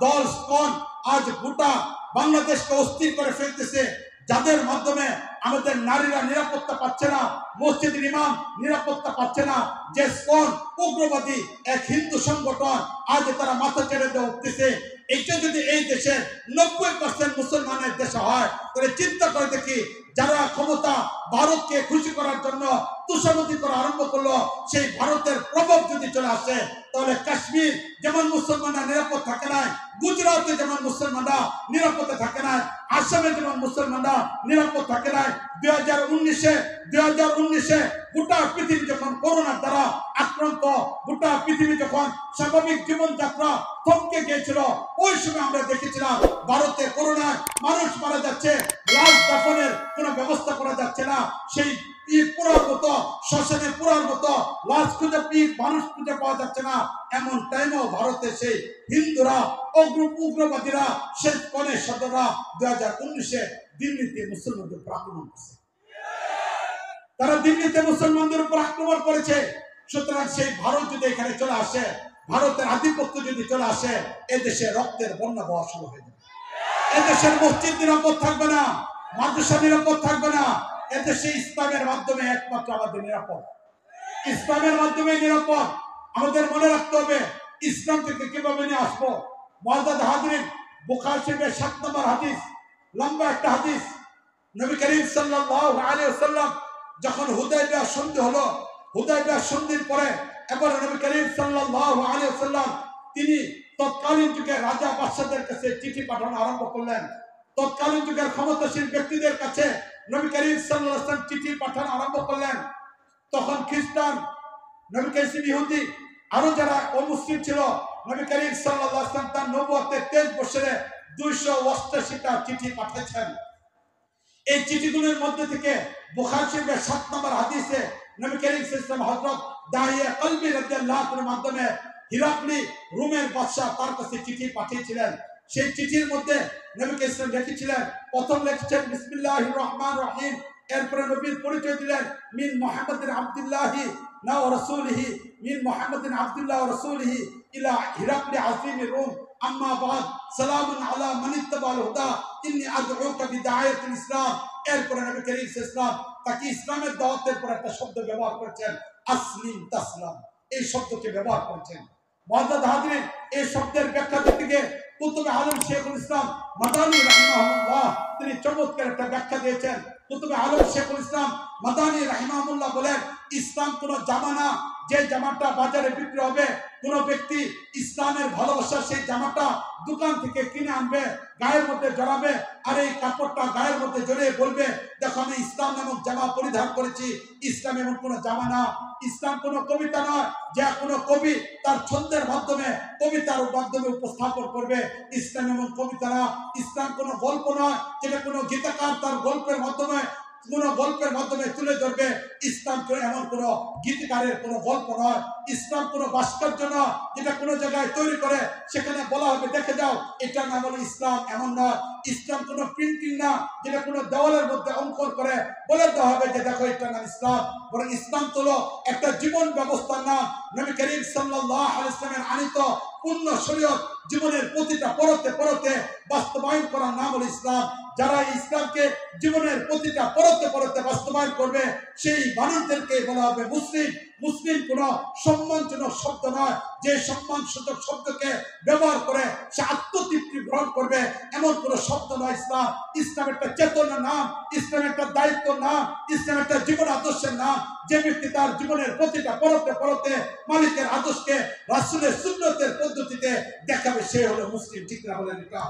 দল স্কন আজ গোটা বাংলাদেশকে অস্থির করে ফেলতেছে, যাদের মাধ্যমে আমাদের নারীরা নিরাপত্তা পাচ্ছে না, মসজিদের ইমাম নিরাপত্তা পাচ্ছে না। যে স্কন উগ্রবাদী এক হিন্দু সংগঠন, আজ তারা মাথা ছেড়ে দিয়ে উঠতেছে। এইটা যদি এই দেশের 90% মুসলমানের দেশে হয়, তাহলে চিন্তা করে দেখি, যারা ক্ষমতা ভারতকে খুশি করার জন্য তুষামতি করা আরম্ভ করলো, সেই ভারতের প্রভাব যদি চলে আসে, তাহলে কাশ্মীর যেমন মুসলমানরা নিরাপদ থাকে না, গুজরাটে যেমন মুসলমানরা নিরাপদে থাকে না, আসামে যেমন মুসলমানরা নিরাপদ থাকে না। 2019-এ গোটা পৃথিবী যখন করোনার দ্বারা আক্রান্ত, গোটা পৃথিবী যখন স্বাভাবিক জীবনযাত্রা থমকে গিয়েছিল, ওই সময় আমরা দেখেছিলাম ভারতে করোনায় মানুষ মারা যাচ্ছে, লাশ দাফনের কোনো ব্যবস্থা করা যাচ্ছে না, সেই পুরার মতো শ্মশানে পুরার মতো লাশ খুঁজে মানুষ খুঁজে পাওয়া যাচ্ছে না। এমন টাইমেও ভারতে সেই হিন্দুরা উগ্রবাদীরা সেই কনের সদররা 2019-এ দিল্লিতে মুসলমানদের উপর আক্রমণ করছে, তারা দিল্লিতে মুসলমানদের উপর আক্রমণ করেছে। সুতরাং সেই ভারত যদি এখানে চলে আসে, ভারতের আধিপত্য যদি চলে আসে, এদেশে রক্তের বন্যা বওয়া শুরু হয়ে যাবে। এদেশের মসজিদ নিরাপদ থাকবে না, মাদ্রাসা নিরাপদ থাকবে না। এদেশে ইসলামের মাধ্যমে একমাত্র আমাদের নিরাপদ, ইসলামের মাধ্যমে নিরাপদ। আমাদের মনে রাখতে হবে ইসলাম থেকে কিভাবে নিয়ে আসবো। মুআজ্জাজ হাজরিন, বুখারী শরীফের 7 নম্বর হাদিস, লম্বা একটা হাদিস। নবী করিম সাল্লাল্লাহু আলাইহি ওয়াসাল্লাম যখন হুদায়বিয়া সন্ধি হলো, হুদায়বিয়া সন্ধির পরে এবার নবী করিম সাল্লাল্লাহু আলাইহি ওয়াসাল্লাম তিনি তৎকালীন যুগের রাজা বাদশাদের কাছে চিঠি পাঠানো আরম্ভ করলেন। তৎকালীন যুগের ক্ষমতাশীল ব্যক্তিদের কাছে নবী করিম সাল্লাল্লাহু আলাইহি ওয়াসাল্লাম চিঠি পাঠানো আরম্ভ করলেন। তখন খ্রিস্টান, নবী করিম ইহুদি, আরো যারা অমুসলিম ছিল, নবী করিম সাল্লাল্লাহু আলাইহি ওয়াসাল্লাম তার নবুয়তের 23 বছরে 288টা চিঠি পাঠিয়েছেন। এই চিঠিগুলোর মধ্যে থেকে বুখারী শরীফের 7 নম্বর হাদিসে নবী করিম সাল্লাল্লাহু আলাইহি ওয়াসাল্লাম হযরত দাহিয়া কলবি রাদিয়াল্লাহু আনহুর মাধ্যমে হিরাকলি রোমের বাদশা তার কাছে চিঠি পাঠিয়েছিলেন। সেই চিঠির মধ্যে নবী করিম সাল্লাল্লাহু আলাইহি ওয়াসাল্লাম লিখেছিলেন, প্রথম লিখেছেন বিসমিল্লাহির রহমানির রহিম, এরপরে নবীর পরিচয় দিলেন মিন মুহাম্মাদিন আবদুল্লাহি ওয়া রাসূলিহি, মিন মুহাম্মাদিন আবদুল্লাহ ওয়া রাসূলিহি ইলা হিরাকলি আযীমির রুম, আম্মা বাদ, সালামুন আলা মান ইত্তাবাল হুদা, ইন্নী আদউকা বিদায়াতিল ইসলাম। এরপরে নবী করিম সাল্লাল্লাহু আলাইহি ওয়াসাল্লাম তাকে ইসলামের দাওয়াতের পর একটা শব্দ ব্যবহার করেছেন, আসলিম তাসলাম, এই শব্দকে ব্যবহার করেছেন। মুআজ্জাজ হাজরিন, এই শব্দের ব্যাখ্যা দিতে গিয়ে কুতুবে আলম শেখুল ইসলাম মাদানী রাহিমাহুল্লাহ তিনি চমৎকার একটা ব্যাখ্যা দিয়েছেন। কুতুবে আলম শেখুল ইসলাম মাদানী রাহিমাহুল্লাহ বলেন, ইসলাম কোন জামা না যে জামাটা বাজারে বিক্রি হবে, কোন ব্যক্তি ইসলামের ভালোবাসা সেই জামাটা দোকান থেকে কিনে আনবে, গায়ের মধ্যে জড়াবে, আর এই কাপড়টা গায়ের মধ্যে জড়িয়ে বলবে, দেখো আমি ইসলাম নামক জামা পরিধান করেছি। ইসলাম এমন কোন জামা না, ইসলাম কোন কবিতা নয় যে কোনো কবি তার ছন্দের মাধ্যমে কবিতার মাধ্যমে উপস্থাপন করবে। ইসলাম এমন কবিতা না, ইসলাম কোন গল্প নয় যেটা কোনো গীতাকার তার গল্পের মাধ্যমে তুলে ধরবে। ইসলাম এমন কোন গীতিকারের কোন গল্প নয়, ইসলাম কোন ভাস্কর্য নয় যেটা কোনো জায়গায় তৈরি করে সেখানে বলা হবে দেখে যাও এটা নাম হলো ইসলাম, এমন নয়। ইসলাম কোন প্রিন্টিং না যেটা কোনো দেওয়ালের মধ্যে অঙ্কন করে বলে দেওয়া হবে যে দেখো এটা নাম ইসলাম, বরং ইসলাম তো একটা জীবন ব্যবস্থার নাম। নবী করিম সাল্লাল্লাহু আলাইহি ওয়াসাল্লামের আনিত পূর্ণ শরীয়ত জীবনের প্রতিটা পরতে পরতে বাস্তবায়ন করার নাম হলো ইসলাম। যারা ইসলামকে জীবনের প্রতিটা পরতে পরতে বাস্তবায়ন করবে সেই মানুষদেরকে বলা হবে মুসলিম। মুসলিম কোন সম্মানজনক শব্দ নয় যে সম্মানসূচক শব্দকে ব্যবহার করে সে আত্মতৃপ্তি গ্রহণ করবে, এমন কোন শব্দ নয় ইসলাম। ইসলাম একটা চেতনার নাম, ইসলাম একটা দায়িত্ব নাম, ইসলাম একটা জীবন আদর্শের নাম। যে ব্যক্তি তার জীবনের প্রতিটা পরতে পরতে মালিকের আদর্শকে রাসূলের সুন্নতের পদ্ধতিতে দেখাবে সে হলো মুসলিম। ঠিক না বলেন? এটা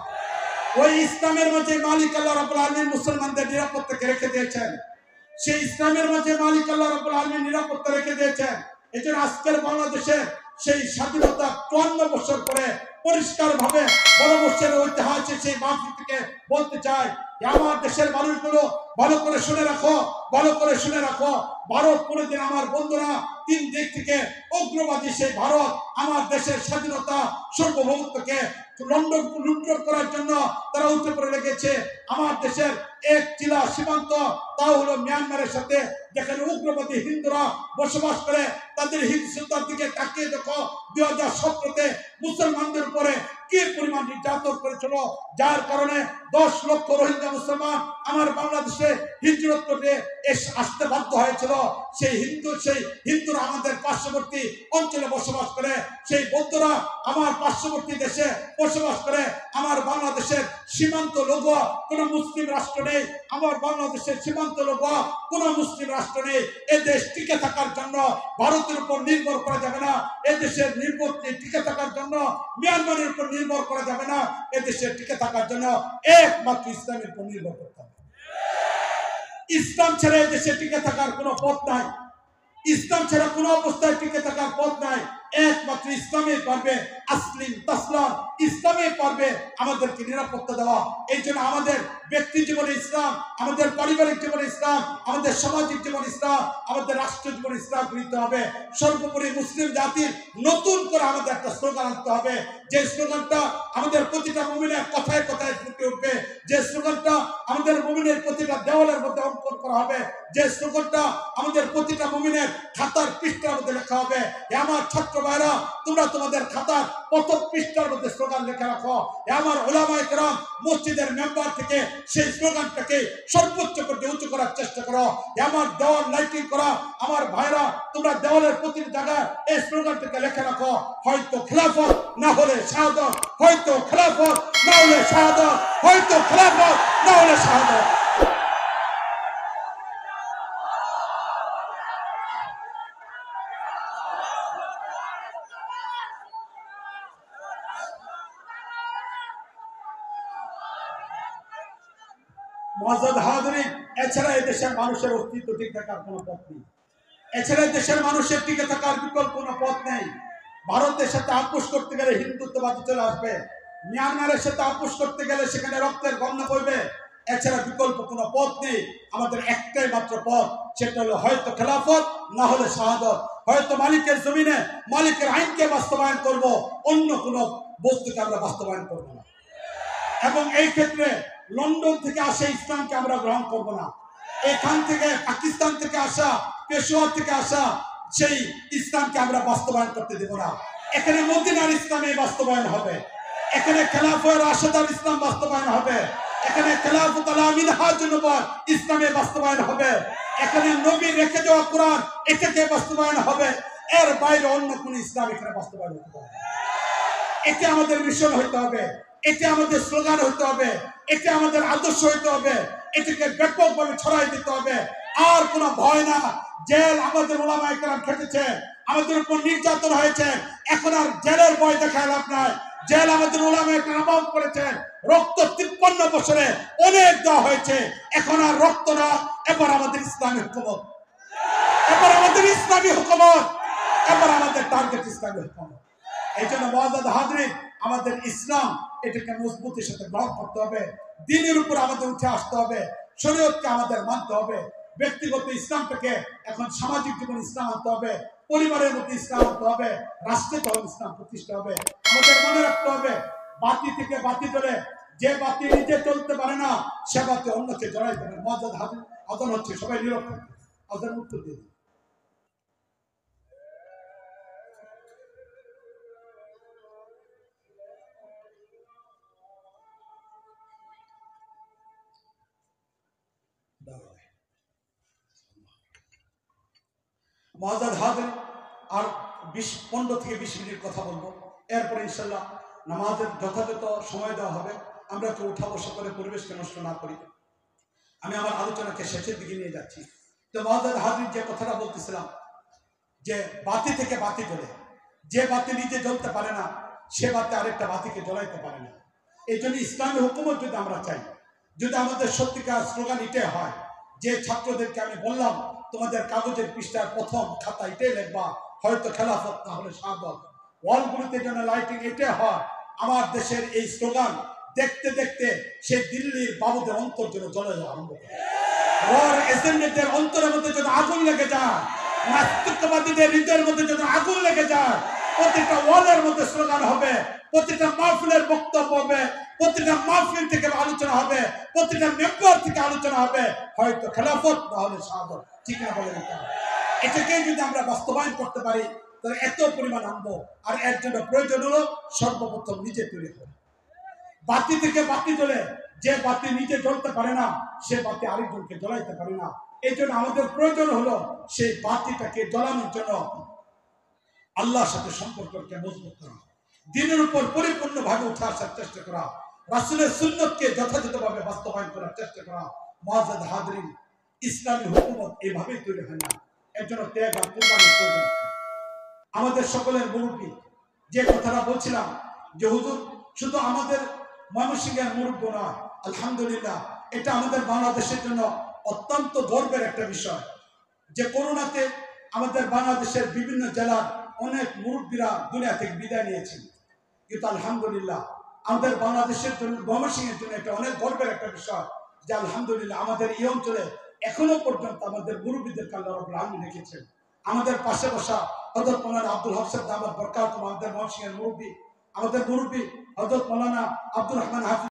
ওই ইসলামের মধ্যে মালিক আল্লাহ রাব্বুল আলামিন মুসলমানদের নিরাপত্তাকে রেখে দিয়েছেন। সেই ইসলামের মধ্যে মালিক আল্লাহ রাব্বুল আলামিন নিরাপত্তা রেখে দিয়েছেন। এজন্য আজকের বাংলাদেশে সেই স্বাধীনতা 54 বছর পরে পরিষ্কার ভাবে পরবর্তী ঐতিহাসে সেই মাহফিল থেকে বলতে চাই যে আমার দেশের মানুষগুলো ভালো করে শুনে রাখো, ভালো করে শুনে রাখো। ভারত কোনোদিন, আমার বন্ধুরা, 3 দিক থেকে উগ্রবাদী সেই ভারত আমার দেশের স্বাধীনতা সার্বভৌমত্বকে লুণ্ঠন করার জন্য তারা উঠে পড়ে লেগেছে। আমার দেশের এক চিলা সীমান্ত, তা হলো মিয়ানমারের সাথে, যেখানে উগ্রবাদী হিন্দুরা বসবাস করে। তাদের হিংস্রতার দিকে তাকিয়ে দেখো 2017-তে মুসলমানদের উপরে কি পরিমাণ নির্যাতন করেছিল, যার কারণে 10 লক্ষ রোহিঙ্গা মুসলমান আমার বাংলাদেশে হিজরত করে আসতে বাধ্য হয়েছিল। সেই হিন্দুরা আমাদের পার্শ্ববর্তী অঞ্চলে বসবাস করে, সেই বৌদ্ধরা আমার পার্শ্ববর্তী দেশে বসবাস করে। আমার বাংলাদেশের সীমান্ত লগোয়া কোন মুসলিম রাষ্ট্র নেই, আমার বাংলাদেশের সীমান্ত লগোয়া কোন মুসলিম রাষ্ট্র নেই। এ দেশ টিকে থাকার জন্য ভারতের উপর নির্ভর করা যাবে না, এ দেশের টিকে থাকার জন্য মিয়ানমারের উপর নির্ভর করা যাবে না, এ দেশের টিকে থাকার জন্য একমাত্র ইসলামের উপর নির্ভর করতে হবে। ইসলাম ছাড়া এই দেশে টিকে থাকার কোনো পথ নাই, ইসলাম ছাড়া কোনো অবস্থায় টিকে থাকার পথ নাই। একমাত্র ইসলামে পারবে আসলিম তাসলাম, ইসলামে পারবে আমাদেরকে নিরাপত্তা দেওয়া। এই জন্য আমাদের ব্যক্তি জীবনে ইসলাম, আমাদের পারিবারিক জীবনে ইসলাম, আমাদের সামাজিক জীবন ইসলাম, আমাদের রাষ্ট্র জীবন ইসলাম গৃহীত হবে। সর্বোপরি মুসলিম জাতির নতুন করে আমাদের একটা স্লোগান আনতে হবে, যে স্লোগানটা আমাদের প্রতিটা মুমিনের কথায় কথায় ফুটে উঠবে, যে স্লোগানটা আমাদের মুমিনের প্রতিটা দেওয়ালের মধ্যে অঙ্কন করা হবে, যে স্লোগানটা আমাদের প্রতিটা মুমিনের খাতার পৃষ্ঠার মধ্যে লেখা হবে। আমার ছাত্র ভাইরা, তোমরা তোমাদের খাতার প্রথম পৃষ্ঠার মধ্যে স্লোগান লেখা রাখো। আমার ওলামায়ে কেরাম মসজিদের মেম্বার থেকে সেই স্লোগানটাকে সর্বোচ্চ পর্যায়ে উঁচু করার চেষ্টা করো। আমার দেওয়াল লাইটিং করা আমার ভাইরা, তোমরা দেওয়ালের প্রতিটি জায়গায় এই স্লোগানটাকে লেখা রাখো, হয়তো খেলাফত না হলে শাহাদাত, হয়তো খেলাফত না হলে শাহাদাত, হয়তো খেলাফত না হলে শাহাদাত। মুআজ্জাজ হাজিরিন, এছাড়া এই দেশের মানুষের অস্তিত্ব ঠিক থাকার কোনো পথ নেই, এছাড়া দেশের মানুষের টিকে থাকার বিকল্প কোনো পথ নেই। ভারতের সাথে আপোষ করতে গেলে হিন্দুত্ববাদী চলে আসবে, মিয়ানমারের সাথে আপোষ করতে গেলে সেখানে রক্তের গন্ধ বইবে। এছাড়া বিকল্প কোনো পথ নেই, আমাদের একটাই মাত্র পথ, সেটা হলো হয়তো খেলাফত না হলে শাহাদাত। হয়তো মালিকের জমিনে মালিকের আইনকে বাস্তবায়ন করব, অন্য কোনো বস্তুকে আমরা বাস্তবায়ন করব না। এবং এই ক্ষেত্রে লন্ডন থেকে আসা ইসলামকে আমরা গ্রহণ করব না, এখান থেকে পাকিস্তান থেকে আসা, পেশোয়ার থেকে আসা সেই ইসলামকে আমরা বাস্তবায়ন করতে দেব না। এখানে মদিনার ইসলামে বাস্তবায়ন হবে, এখানে খেলাফত রাশেদার ইসলাম বাস্তবায়ন হবে, এখানে খেলাফত আলা মিনহাজুন নবুওয়াত ইসলামে বাস্তবায়ন হবে, এখানে নবী রেখে দেওয়া কোরআন এটাকে বাস্তবায়ন হবে। এর বাইরে অন্য কোন ইসলাম এখানে বাস্তবায়ন হতে পারে না। এতে আমাদের মিশন হইতে হবে, এতে আমাদের স্লোগান হইতে হবে, এতে আমাদের আদর্শ হইতে হবে, এটাকে ব্যাপকভাবে ছড়াই দিতে হবে। আর কোনো ভয় না। জেল আমাদের ওলামায়ে কেরাম খেটেছে, আমাদের উপর নির্যাতন হয়েছে, এখন আর জেলের ভয় দেখায় লাভ নাই। জেল আমাদের ওলামায়ে কেরাম করেছেন, রক্ত 53 বছরে অনেক দেওয়া হয়েছে, এখন আর রক্ত না, এবার আমাদের ইসলামী হুকুমত, এবার আমাদের ইসলামী হুকুমত, এবার আমাদের টার্গেট ইসলামী হুকুমত। এই জন্য মুআজ্জাজ হাজিরিন, আমাদের ইসলাম এটাকে মজবুতির সাথে গ্রহণ করতে হবে, দ্বীনের উপর আমাদের উঠে আসতে হবে, শরীয়তকে আমাদের মানতে হবে। ব্যক্তিগত ইসলামটাকে এখন সামাজিক জীবন ইসলাম আনতে হবে, পরিবারের মধ্যে ইসলাম আনতে হবে, রাষ্ট্রে তখন ইসলাম প্রতিষ্ঠা হবে। আমাদের মনে রাখতে হবে, বাতি থেকে বাতি জ্বলে, যে বাতি নিজে চলতে পারে না সে বাতি অন্যকে জ্বলাইতে পারে। মুআজ্জাজ হাজিরিন, আযান হচ্ছে, সবাই নীরব থাকবে, আযান উত্তর দিয়ে দিন। মুআজ্জাজ হাজিরিন, আর 15 থেকে 20 মিনিট কথা বলবো, এরপরে ইনশাআল্লাহ নামাজের যথাযথ সময় দেওয়া হবে। আমরা একটু উঠা বসা করে পরিবেশকে নষ্ট না করি। আমি আমার আলোচনাকে শেষের দিকে নিয়ে যাচ্ছি। তো মুআজ্জাজ হাজিরিন, যে কথাটা বলতেছিলাম, যে বাতি থেকে বাতি জ্বলে, যে বাতি নিজে জ্বলতে পারে না সে বাতি আরেকটা বাতিকে জ্বলাইতে পারে না। এই জন্য ইসলামী হুকুমত যদি আমরা চাই, যদি আমাদের সত্যিকার স্লোগান এটাই হয়, যে ছাত্রদেরকে আমি বললাম তোমাদের কাগজের পৃষ্ঠার প্রথম খাতা এটাই লিখবা, হয়তো খেলাফত, না হলে শাহাদাত। ওয়ালগুলোতে যেন লাইটিং এটা হয়। আমার দেশের এই স্লোগান দেখতে দেখতে সেই দিল্লির বাবুদের অন্তর যেন জ্বলে যাওয়া আরম্ভ করে। ওর এজেন্টদের অন্তরের মধ্যে যেন আগুন লেগে যায়, নাস্তিকবাদীদের হৃদয়ের মধ্যে যেন আগুন লেগে যায়। প্রতিটা ওয়ালের মধ্যে স্লোগান হবে, প্রতিটা মাহফিলের বক্তব্য হবে, প্রতিটা মাহফিল থেকে আলোচনা হবে, প্রতিটা মেম্বার থেকে আলোচনা হবে, হয়তো খেলাফত, না হলে শাহাদাত। ঠিক না বলেন? এটাকে যদি আমরা বাস্তবায়ন করতে পারি তাহলে এত পরিমাণ আনবো। আর এর জন্য প্রয়োজন হলো সর্বপ্রথম নিজে তৈরি হবে। বাতি থেকে বাতি জ্বলে, যে বাতি নিজে জ্বলতে পারে না সে বাতি আরেকজনকে জ্বলাইতে পারে না। এই জন্য আমাদের প্রয়োজন হলো সেই বাতিটাকে জ্বলানোর জন্য আল্লাহর সাথে সম্পর্ককে মজবুত করা, দিনের উপর পরিপূর্ণভাবে উঠে আসার চেষ্টা করা, রাসূলের সুন্নতকে যথাযথভাবে বাস্তবায়ন করার চেষ্টা করা। মুআজ্জাজ হাজরিন, ইসলামী হুকুমত এভাবেই তৈরি হয় না, এর জন্য ত্যাগ আর কুরবানির প্রয়োজন। আমাদের সকলের মুরব্বী যে কথাটা বলছিলাম যে হুজুর শুধু আমাদের ময়মনসিংহের মুরব্বী নয়, আলহামদুলিল্লাহ এটা আমাদের বাংলাদেশের জন্য অত্যন্ত গর্বের একটা বিষয় যে করোনাতে আমাদের বাংলাদেশের বিভিন্ন জেলার অনেক মুরব্বীরা দুনিয়া থেকে বিদায় নিয়েছেন। কিন্তু আলহামদুলিল্লাহ আমাদের বাংলাদেশের জন্য, ময়মনসিংহের জন্য এটা অনেক গর্বের একটা বিষয় যে আলহামদুলিল্লাহ আমাদের এই অঞ্চলে এখনো পর্যন্ত আমাদের মুরব্বীদের আল্লাহ রাব্বুল আলামিন রেখেছেন। আমাদের পাশে বসা হযরত মাওলানা আব্দুল হক সাহেব দামাত বরকাতুহু, আমাদের ময়মনসিংহের মুরব্বী, আমাদের মুরব্বী হযরত মাওলানা আব্দুর রহমান হাফিজ